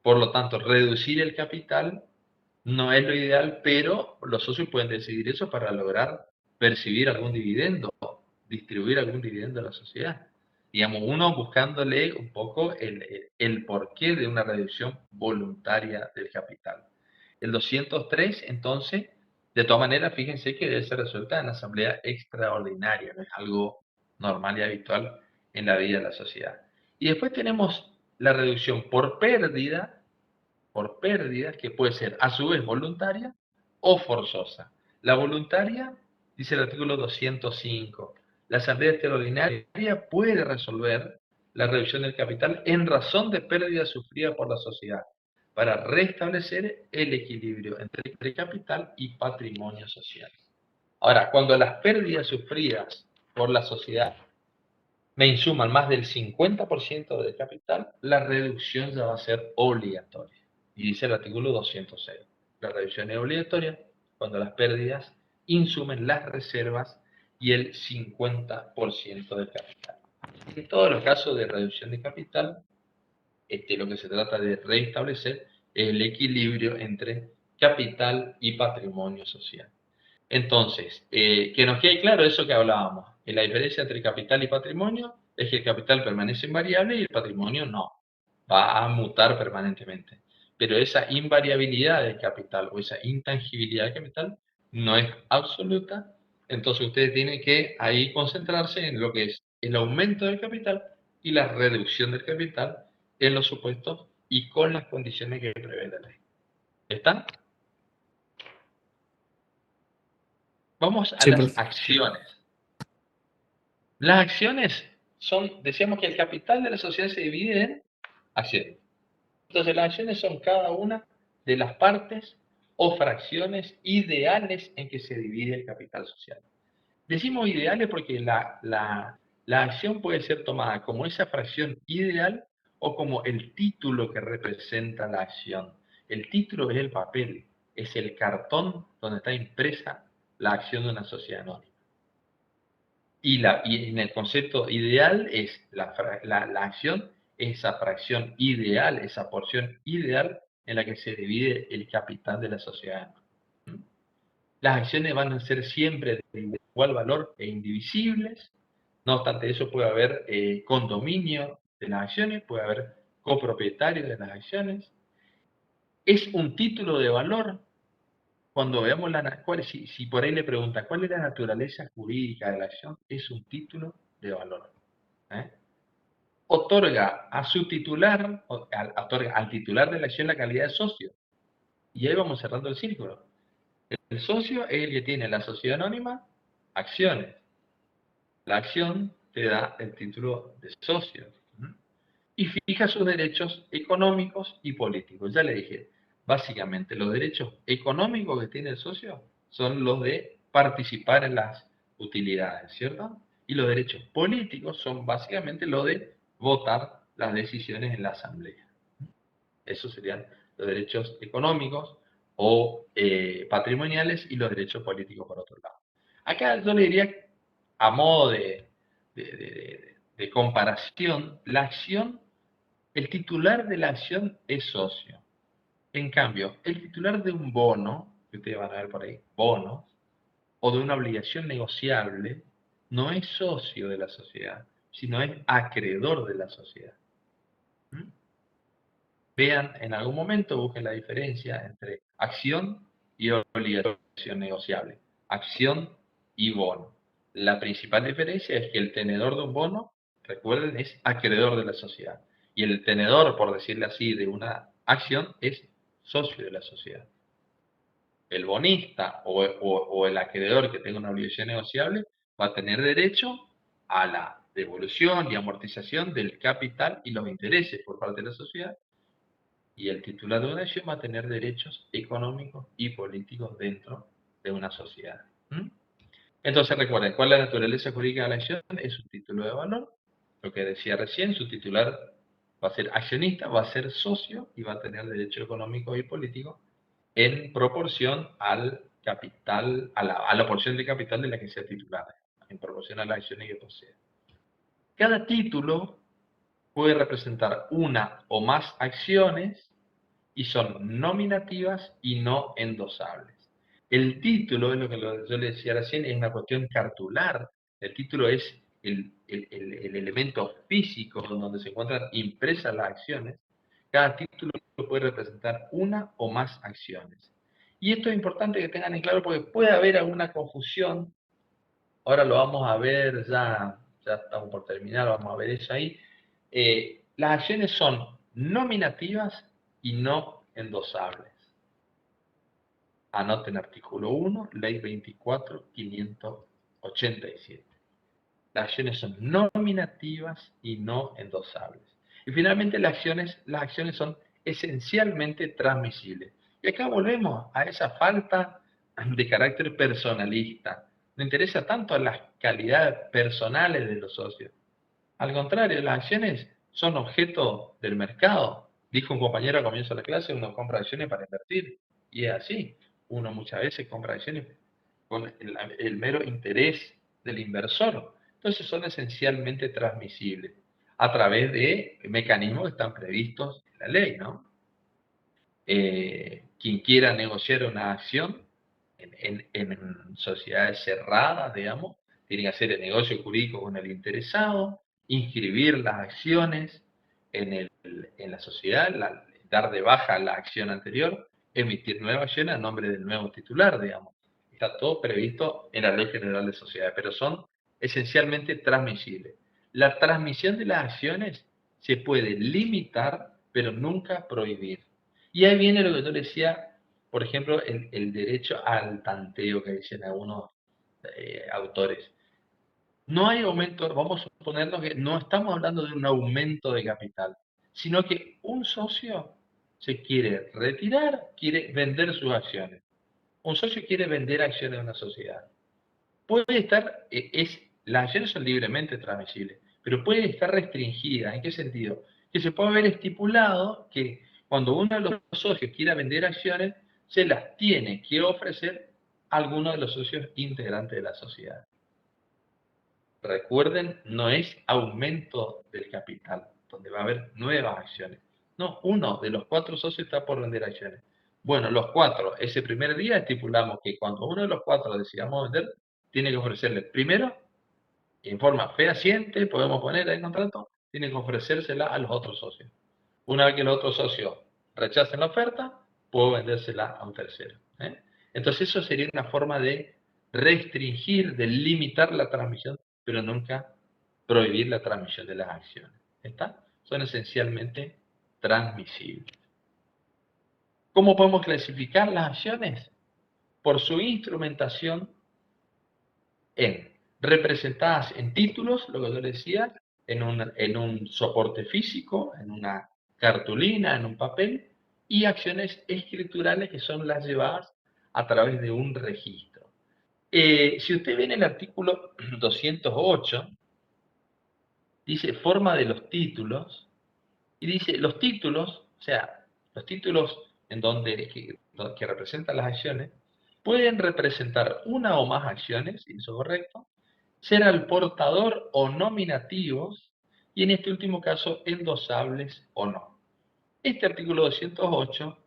Por lo tanto, reducir el capital no es lo ideal, pero los socios pueden decidir eso para lograr percibir algún dividendo, distribuir algún dividendo a la sociedad. Digamos, uno buscándole un poco el porqué de una reducción voluntaria del capital. El 203, entonces, de todas maneras, fíjense que debe ser resuelta en asamblea extraordinaria, no es algo normal y habitual en la vida de la sociedad. Y después tenemos la reducción por pérdida, que puede ser a su vez voluntaria o forzosa. La voluntaria, dice el artículo 205, la asamblea extraordinaria puede resolver la reducción del capital en razón de pérdida sufrida por la sociedad para restablecer el equilibrio entre capital y patrimonio social. Ahora, cuando las pérdidas sufridas por la sociedad me insuman más del 50% del capital, la reducción ya va a ser obligatoria. Y dice el artículo 206. La reducción es obligatoria cuando las pérdidas insumen las reservas y el 50% del capital. En todos los casos de reducción de capital, lo que se trata de restablecer es el equilibrio entre capital y patrimonio social. Entonces, que nos quede claro eso que hablábamos, que la diferencia entre capital y patrimonio es que el capital permanece invariable y el patrimonio no, va a mutar permanentemente. Pero esa invariabilidad del capital o esa intangibilidad del capital no es absoluta, entonces ustedes tienen que ahí concentrarse en lo que es el aumento del capital y la reducción del capital en los supuestos y con las condiciones que prevé la ley. ¿Están? Vamos a Sí, las profe. acciones. Las acciones son, decíamos que el capital de la sociedad se divide en acciones. Entonces las acciones son cada una de las partes o fracciones ideales en que se divide el capital social. Decimos ideales porque la acción puede ser tomada como esa fracción ideal o como el título que representa la acción. El título es el papel, es el cartón donde está impresa la acción de una sociedad anónima. Y en el concepto ideal es la acción, esa fracción ideal, esa porción ideal en la que se divide el capital de la sociedad. Las acciones van a ser siempre de igual valor e indivisibles. No obstante eso, puede haber condominio de las acciones, puede haber copropietario de las acciones. Es un título de valor. Cuando veamos si por ahí le preguntan cuál es la naturaleza jurídica de la acción, es un título de valor. Otorga a su titular, otorga al titular de la acción la calidad de socio. Y ahí vamos cerrando el círculo. El socio es el que tiene la sociedad anónima, acciones. La acción te da el título de socio. Y fija sus derechos económicos y políticos. Ya le dije, básicamente los derechos económicos que tiene el socio son los de participar en las utilidades, ¿cierto? Y los derechos políticos son básicamente los de votar las decisiones en la asamblea. Esos serían los derechos económicos o patrimoniales y los derechos políticos por otro lado. Acá yo le diría, a modo de comparación, la acción, el titular de la acción es socio. En cambio, el titular de un bono, que ustedes van a ver por ahí, bonos, o de una obligación negociable, no es socio de la sociedad, sino es acreedor de la sociedad. Vean en algún momento, busquen la diferencia entre acción y obligación negociable, acción y bono. La principal diferencia es que el tenedor de un bono, recuerden, es acreedor de la sociedad. Y el tenedor, por decirle así, de una acción es socio de la sociedad. El bonista o el acreedor que tenga una obligación negociable va a tener derecho a la devolución y amortización del capital y los intereses por parte de la sociedad. Y el titular de una acción va a tener derechos económicos y políticos dentro de una sociedad. Entonces recuerden, ¿cuál es la naturaleza jurídica de la acción? Es un título de valor. Lo que decía recién, su titular va a ser accionista, va a ser socio y va a tener derechos económicos y políticos en proporción al capital, a la porción de capital de la que sea titular, en proporción a las acciones que posee. Cada título puede representar una o más acciones y son nominativas y no endosables. El título, es lo que yo le decía recién, es una cuestión cartular. El título es el elemento físico donde se encuentran impresas las acciones. Cada título puede representar una o más acciones. Y esto es importante que tengan en claro porque puede haber alguna confusión. Ahora lo vamos a ver, ya estamos por terminar, vamos a ver eso ahí. Las acciones son nominativas y no endosables. Anoten artículo 1, ley 24.587. Las acciones son nominativas y no endosables. Y finalmente las acciones son esencialmente transmisibles. Y acá volvemos a esa falta de carácter personalista. No interesa tanto las calidades personales de los socios. Al contrario, las acciones son objeto del mercado. Dijo un compañero al comienzo de la clase, uno compra acciones para invertir. Y es así. Uno muchas veces compra acciones con el mero interés del inversor. Entonces son esencialmente transmisibles a través de mecanismos que están previstos en la ley, ¿no? Quien quiera negociar una acción en sociedades cerradas, digamos, tiene que hacer el negocio jurídico con el interesado, inscribir las acciones en la sociedad, dar de baja la acción anterior, emitir nueva acción a nombre del nuevo titular, digamos. Está todo previsto en la Ley General de Sociedades, pero son esencialmente transmisibles. La transmisión de las acciones se puede limitar, pero nunca prohibir. Y ahí viene lo que yo decía, por ejemplo, el derecho al tanteo que dicen algunos autores. No hay aumento, vamos a suponernos que no estamos hablando de un aumento de capital, sino que un socio se quiere retirar, quiere vender sus acciones. Un socio quiere vender acciones de una sociedad. Puede estar, las acciones son libremente transmisibles, pero puede estar restringida. ¿En qué sentido? Que se puede haber estipulado que cuando uno de los socios quiera vender acciones, se las tiene que ofrecer a alguno de los socios integrantes de la sociedad. Recuerden, no es aumento del capital, donde va a haber nuevas acciones. No, uno de los 4 socios está por vender acciones. Bueno, los 4, ese primer día estipulamos que cuando uno de los 4 decidamos vender, tiene que ofrecerle primero, en forma fehaciente, podemos poner ahí en contrato, tiene que ofrecérsela a los otros socios. Una vez que los otros socios rechacen la oferta, puedo vendérsela a un tercero. Entonces eso sería una forma de restringir, de limitar la transmisión, pero nunca prohibir la transmisión de las acciones. ¿Está? Son esencialmente transmisibles. ¿Cómo podemos clasificar las acciones? Por su instrumentación representadas en títulos, lo que yo decía, en un soporte físico, en una cartulina, en un papel, y acciones escriturales que son las llevadas a través de un registro. Si usted ve en el artículo 208, dice forma de los títulos, y dice los títulos, o sea, los títulos en que representan las acciones, pueden representar una o más acciones, y eso es correcto, ser al portador o nominativos, y en este último caso, endosables o no. Este artículo 208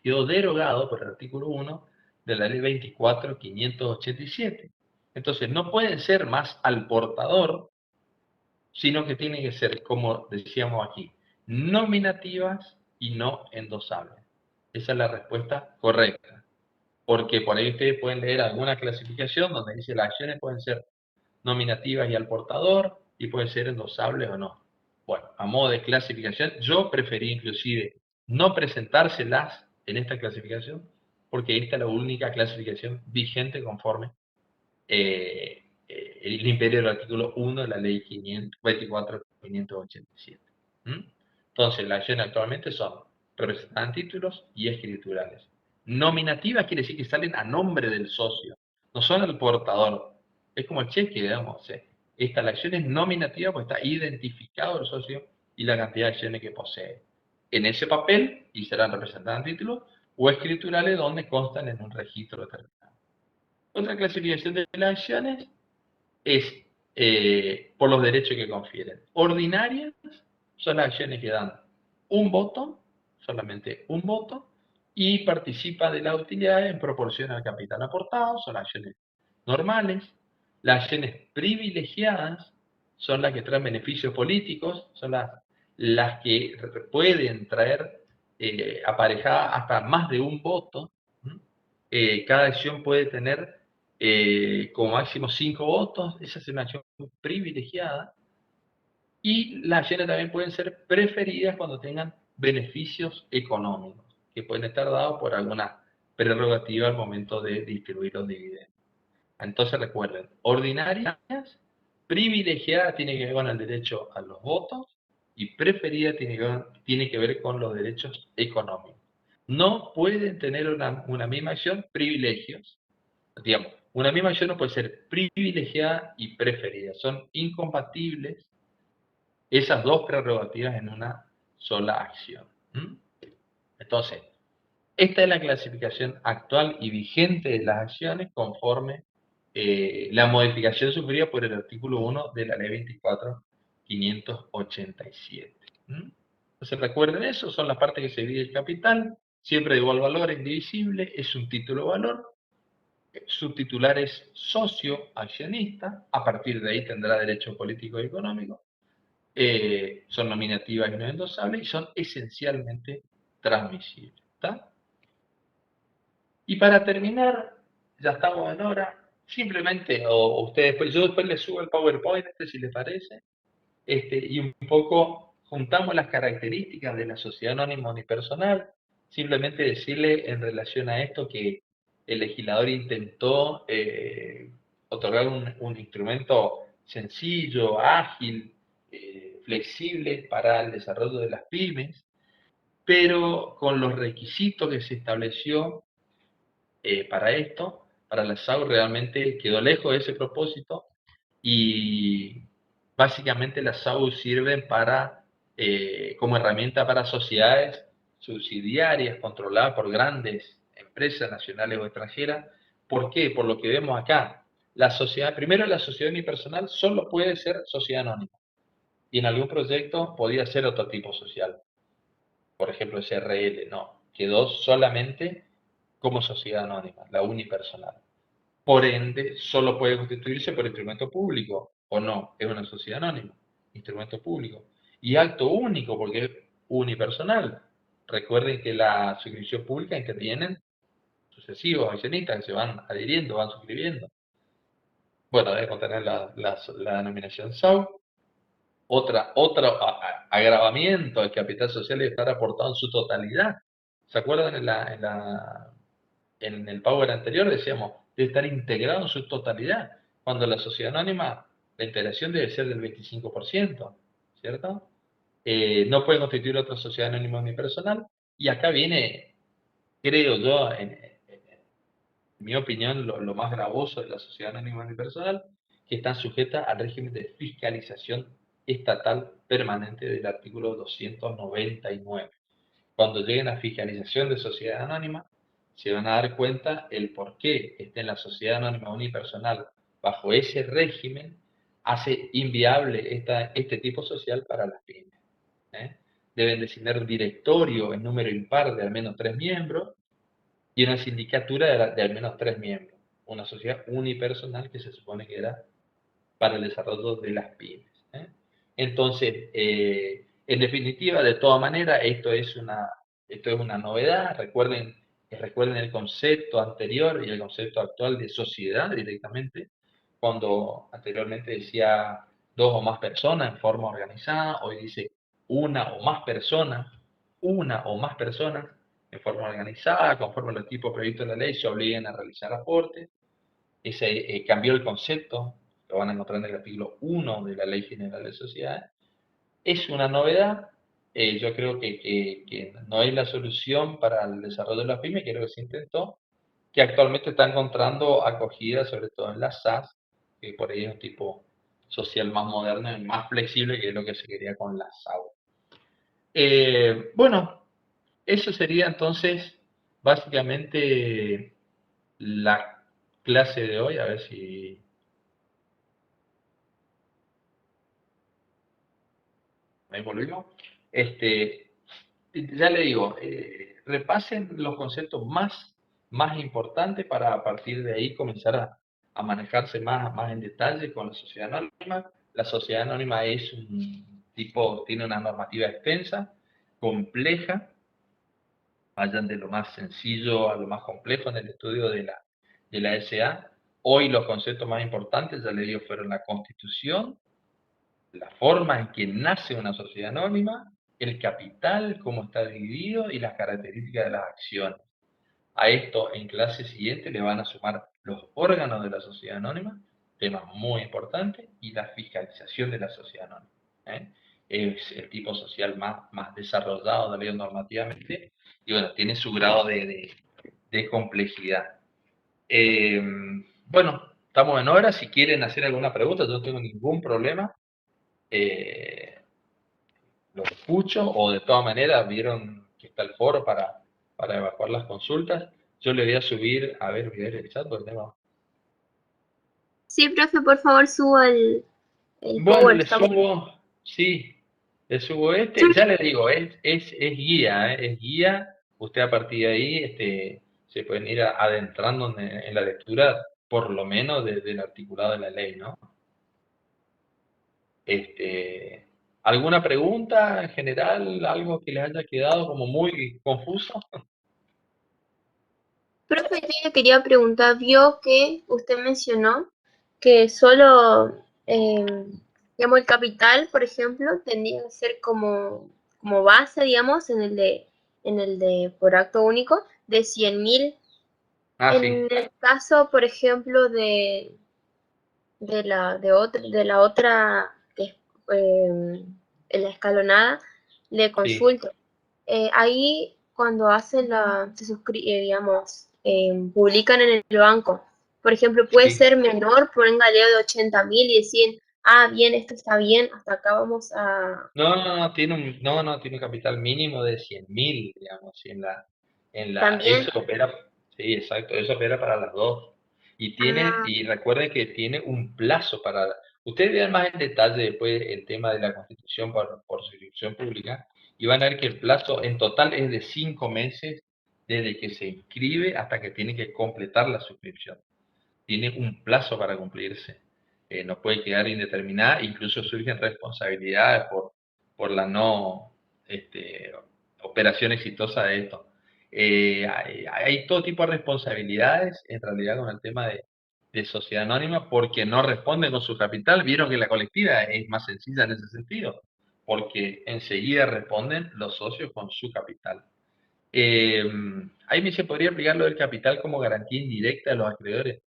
quedó derogado por el artículo 1 de la ley 24.587. Entonces, no pueden ser más al portador, sino que tienen que ser, como decíamos aquí, nominativas y no endosables. Esa es la respuesta correcta. Porque por ahí ustedes pueden leer alguna clasificación donde dice las acciones pueden ser nominativas y al portador, y pueden ser endosables o no. Bueno, a modo de clasificación, yo preferí inclusive no presentárselas en esta clasificación, porque esta es la única clasificación vigente conforme el imperio del artículo 1 de la ley 24.587. Entonces, las acciones actualmente son representadas en títulos y escriturales. Nominativas quiere decir que salen a nombre del socio, no son el portador. Es como el cheque, digamos. Esta la acción es nominativa porque está identificado el socio y la cantidad de acciones que posee. En ese papel, y serán representadas en títulos, o escriturales donde constan en un registro determinado. Otra clasificación de las acciones es por los derechos que confieren. Ordinarias son las acciones que dan un voto, solamente un voto, y participa de la utilidad en proporción al capital aportado, son las acciones normales. Las acciones privilegiadas son las que traen beneficios políticos, son las que pueden traer aparejada hasta más de un voto. Cada acción puede tener como máximo 5 votos, esa es una acción privilegiada. Y las acciones también pueden ser preferidas cuando tengan beneficios económicos, que pueden estar dados por alguna prerrogativa al momento de distribuir los dividendos. Entonces recuerden, ordinarias, privilegiada tiene que ver con el derecho a los votos y preferida tiene que ver con los derechos económicos. No pueden tener una misma acción privilegios. Digamos, una misma acción no puede ser privilegiada y preferida. Son incompatibles esas dos prerrogativas en una sola acción. Entonces, esta es la clasificación actual y vigente de las acciones conforme la modificación sufrida por el artículo 1 de la ley 24.587. Entonces recuerden eso, son las partes que se divide el capital, siempre de igual valor, indivisible, es un título valor, su titular es socio accionista, a partir de ahí tendrá derecho político y económico, son nominativas y no endosables y son esencialmente transmisibles. ¿Está? Y para terminar, ya estamos en hora, simplemente, o ustedes, yo después les subo el PowerPoint, si les parece, y un poco juntamos las características de la sociedad anónima unipersonal, simplemente decirle en relación a esto que el legislador intentó otorgar un instrumento sencillo, ágil, flexible para el desarrollo de las pymes, pero con los requisitos que se estableció para esto, para la SAU realmente quedó lejos de ese propósito y básicamente las SAU sirven como herramienta para sociedades subsidiarias controladas por grandes empresas nacionales o extranjeras. ¿Por qué? Por lo que vemos acá. Primero, la sociedad unipersonal solo puede ser sociedad anónima y en algún proyecto podía ser otro tipo social. Por ejemplo, SRL, no. Quedó solamente como sociedad anónima, la unipersonal. Por ende, solo puede constituirse por instrumento público, o no, es una sociedad anónima, instrumento público. Y acto único, porque es unipersonal. Recuerden que la suscripción pública intervienen sucesivos accionistas que se van adhiriendo, van suscribiendo. Bueno, debe contener la denominación SAU. Otro agravamiento del capital social es estar aportado en su totalidad. ¿Se acuerdan en el Power anterior? Decíamos, debe estar integrado en su totalidad. Cuando la sociedad anónima, la integración debe ser del 25%, ¿cierto? No puede constituir otra sociedad anónima unipersonal. Y acá viene, creo yo, en mi opinión, lo más gravoso de la sociedad anónima unipersonal, que están sujetas al régimen de fiscalización estatal permanente del artículo 299. Cuando lleguen a fiscalización de sociedad anónima, se van a dar cuenta el por qué en la sociedad anónima unipersonal bajo ese régimen hace inviable este tipo social para las pymes. Deben designar un directorio en número impar de al menos 3 miembros y una sindicatura de al menos 3 miembros. Una sociedad unipersonal que se supone que era para el desarrollo de las pymes. Entonces, en definitiva, de todas maneras, esto es una novedad. Recuerden el concepto anterior y el concepto actual de sociedad directamente, cuando anteriormente decía 2 o más personas en forma organizada, hoy dice una o más personas en forma organizada, conforme a los tipos previstos en la ley, se obligan a realizar aportes. Cambió el concepto, lo van a encontrar en el artículo 1 de la Ley General de Sociedades. Es una novedad, yo creo que no es la solución para el desarrollo de las pymes, creo que se intentó, que actualmente está encontrando acogida, sobre todo en las SAS, que por ahí es un tipo social más moderno y más flexible, que es lo que se quería con las SAU. Bueno, eso sería entonces básicamente la clase de hoy, a ver si Ahí volvimos. Ya le digo, repasen los conceptos más importantes para a partir de ahí comenzar a manejarse más en detalle con la sociedad anónima. La sociedad anónima es un tipo, tiene una normativa extensa, compleja, vayan de lo más sencillo a lo más complejo en el estudio de la SA. Hoy los conceptos más importantes, ya le digo, fueron la Constitución, la forma en que nace una sociedad anónima, el capital, cómo está dividido y las características de las acciones. A esto en clase siguiente le van a sumar los órganos de la sociedad anónima, tema muy importante, y la fiscalización de la sociedad anónima. Es el tipo social más desarrollado de la ley normativamente, y bueno, tiene su grado de complejidad. Bueno, estamos en hora. Si quieren hacer alguna pregunta, yo no tengo ningún problema. Lo escucho, o de todas maneras vieron que está el foro para evacuar las consultas. Yo le voy a subir, a ver, voy a ver el chat porque tengo... Sí, profe, por favor, subo el Bueno, Power. le subo, sí, le subo Sí. ya le digo, es guía, es guía. Usted a partir de ahí se pueden ir adentrando en la lectura, por lo menos desde el articulado de la ley, ¿no? ¿Alguna pregunta en general? ¿Algo que les haya quedado como muy confuso? Profe, yo le quería preguntar, vio que usted mencionó que solo, digamos, el capital, por ejemplo, tendría que ser como base, digamos, en el de por acto único, de 100.000. Ah, sí, En el caso, por ejemplo, de la otra, que es en la escalonada, le consulto. Ahí cuando hacen digamos, publican en el banco, por ejemplo, puede sí. ser menor por un galeo de 80.000 y decir, ah, bien, esto está bien, hasta acá vamos a... No, tiene un capital mínimo de 100.000, digamos, y También, eso opera, sí, exacto, eso opera para las dos. Y recuerden que tiene un plazo ustedes vean más en detalle después el tema de la Constitución por suscripción pública, y van a ver que el plazo en total es de 5 meses desde que se inscribe hasta que tiene que completar la suscripción. Tiene un plazo para cumplirse. No puede quedar indeterminada, incluso surgen responsabilidades por la no operación exitosa de esto. Hay todo tipo de responsabilidades en realidad con el tema de sociedad anónima porque no responden con su capital. Vieron que la colectiva es más sencilla en ese sentido, porque enseguida responden los socios con su capital. Ahí me se podría aplicar lo del capital como garantía indirecta de los acreedores.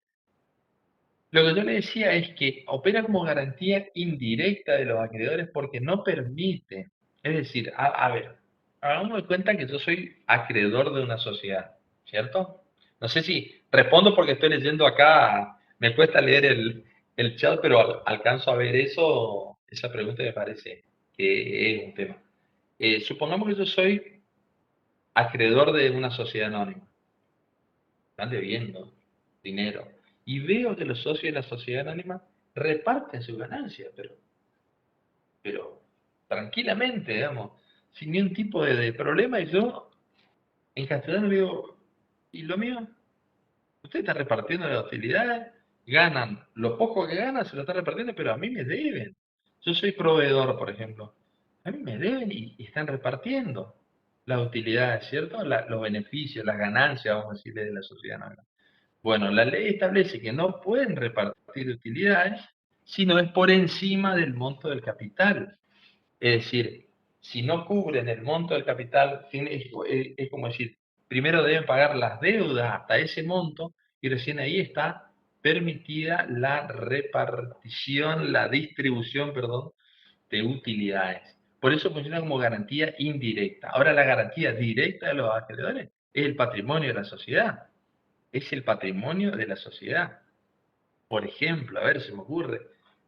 Lo que yo le decía es que opera como garantía indirecta de los acreedores porque no permite, es decir, a ver, hagamos de cuenta que yo soy acreedor de una sociedad, ¿cierto? No sé si respondo porque estoy leyendo acá, me cuesta leer el chat, pero alcanzo a ver eso, esa pregunta me parece que es un tema. Supongamos que yo soy acreedor de una sociedad anónima, están debiendo dinero. Y veo que los socios de la sociedad anónima reparten su ganancia, pero tranquilamente, digamos, sin ningún tipo de problema. Y yo, en castellano, digo, ¿y lo mío? Usted está repartiendo las utilidades, ganan, lo poco que ganan se lo están repartiendo, pero a mí me deben. Yo soy proveedor, por ejemplo. A mí me deben y están repartiendo las utilidades, ¿cierto? Los beneficios, las ganancias, vamos a decirle, de la sociedad anónima. Bueno, la ley establece que no pueden repartir utilidades si no es por encima del monto del capital. Es decir, si no cubren el monto del capital, es como decir, primero deben pagar las deudas hasta ese monto y recién ahí está permitida la repartición, la distribución, perdón, de utilidades. Por eso funciona como garantía indirecta. Ahora, la garantía directa de los acreedores es el patrimonio de la sociedad. Es el patrimonio de la sociedad. Por ejemplo, a ver, se me ocurre,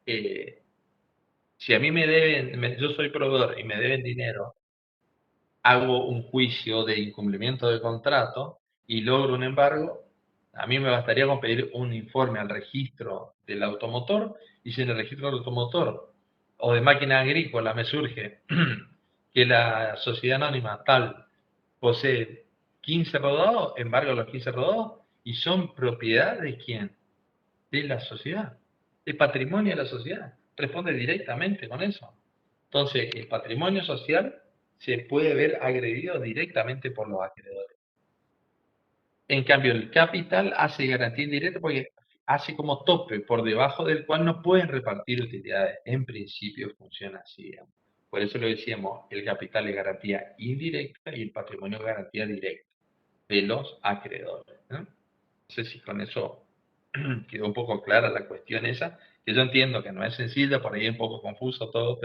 si a mí me deben, yo soy proveedor y me deben dinero, hago un juicio de incumplimiento de contrato y logro un embargo, a mí me bastaría con pedir un informe al registro del automotor, y si en el registro del automotor o de máquina agrícola me surge que la sociedad anónima tal posee 15 rodados, embargo los 15 rodados, y son propiedad de quién? De la sociedad, de patrimonio de la sociedad. Responde directamente con eso. Entonces, el patrimonio social se puede ver agredido directamente por los acreedores. En cambio, el capital hace garantía indirecta porque hace como tope por debajo del cual no pueden repartir utilidades. En principio funciona así, digamos. Por eso lo decíamos, el capital es garantía indirecta y el patrimonio es garantía directa de los acreedores, ¿no? No sé si con eso quedó un poco clara la cuestión esa, que yo entiendo que no es sencilla, por ahí es un poco confuso todo,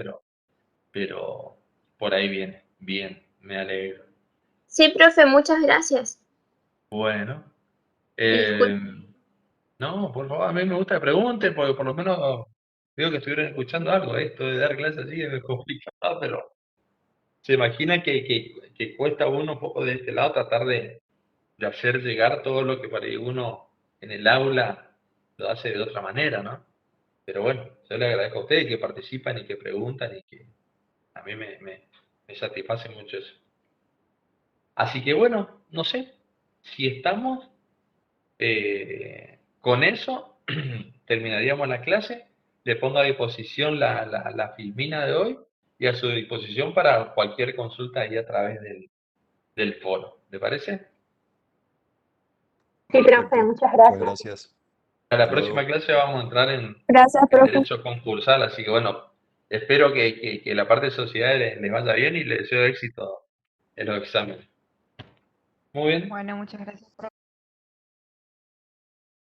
pero por ahí viene. Bien, me alegro. Sí, profe, muchas gracias. Bueno. Disculpe. No, por favor, a mí me gusta que pregunten, porque por lo menos veo que estuvieron escuchando algo. Esto de dar clases así es complicado, pero se imagina que cuesta a uno un poco de este lado tratar de hacer llegar todo lo que para uno en el aula lo hace de otra manera, ¿no? Pero bueno, yo le agradezco a ustedes que participan y que preguntan y que a mí me satisface mucho eso. Así que bueno, no sé, si estamos con eso, terminaríamos la clase. Le pongo a disposición la filmina de hoy y a su disposición para cualquier consulta ahí a través del foro. ¿Le parece? Sí, profe, muchas gracias. gracias. A la Hasta próxima luego. clase vamos a entrar en Gracias, profe. derecho concursal, así que bueno, espero que la parte de sociedades les vaya bien y les deseo éxito en los exámenes. Muy bien. Bueno, muchas gracias, profe.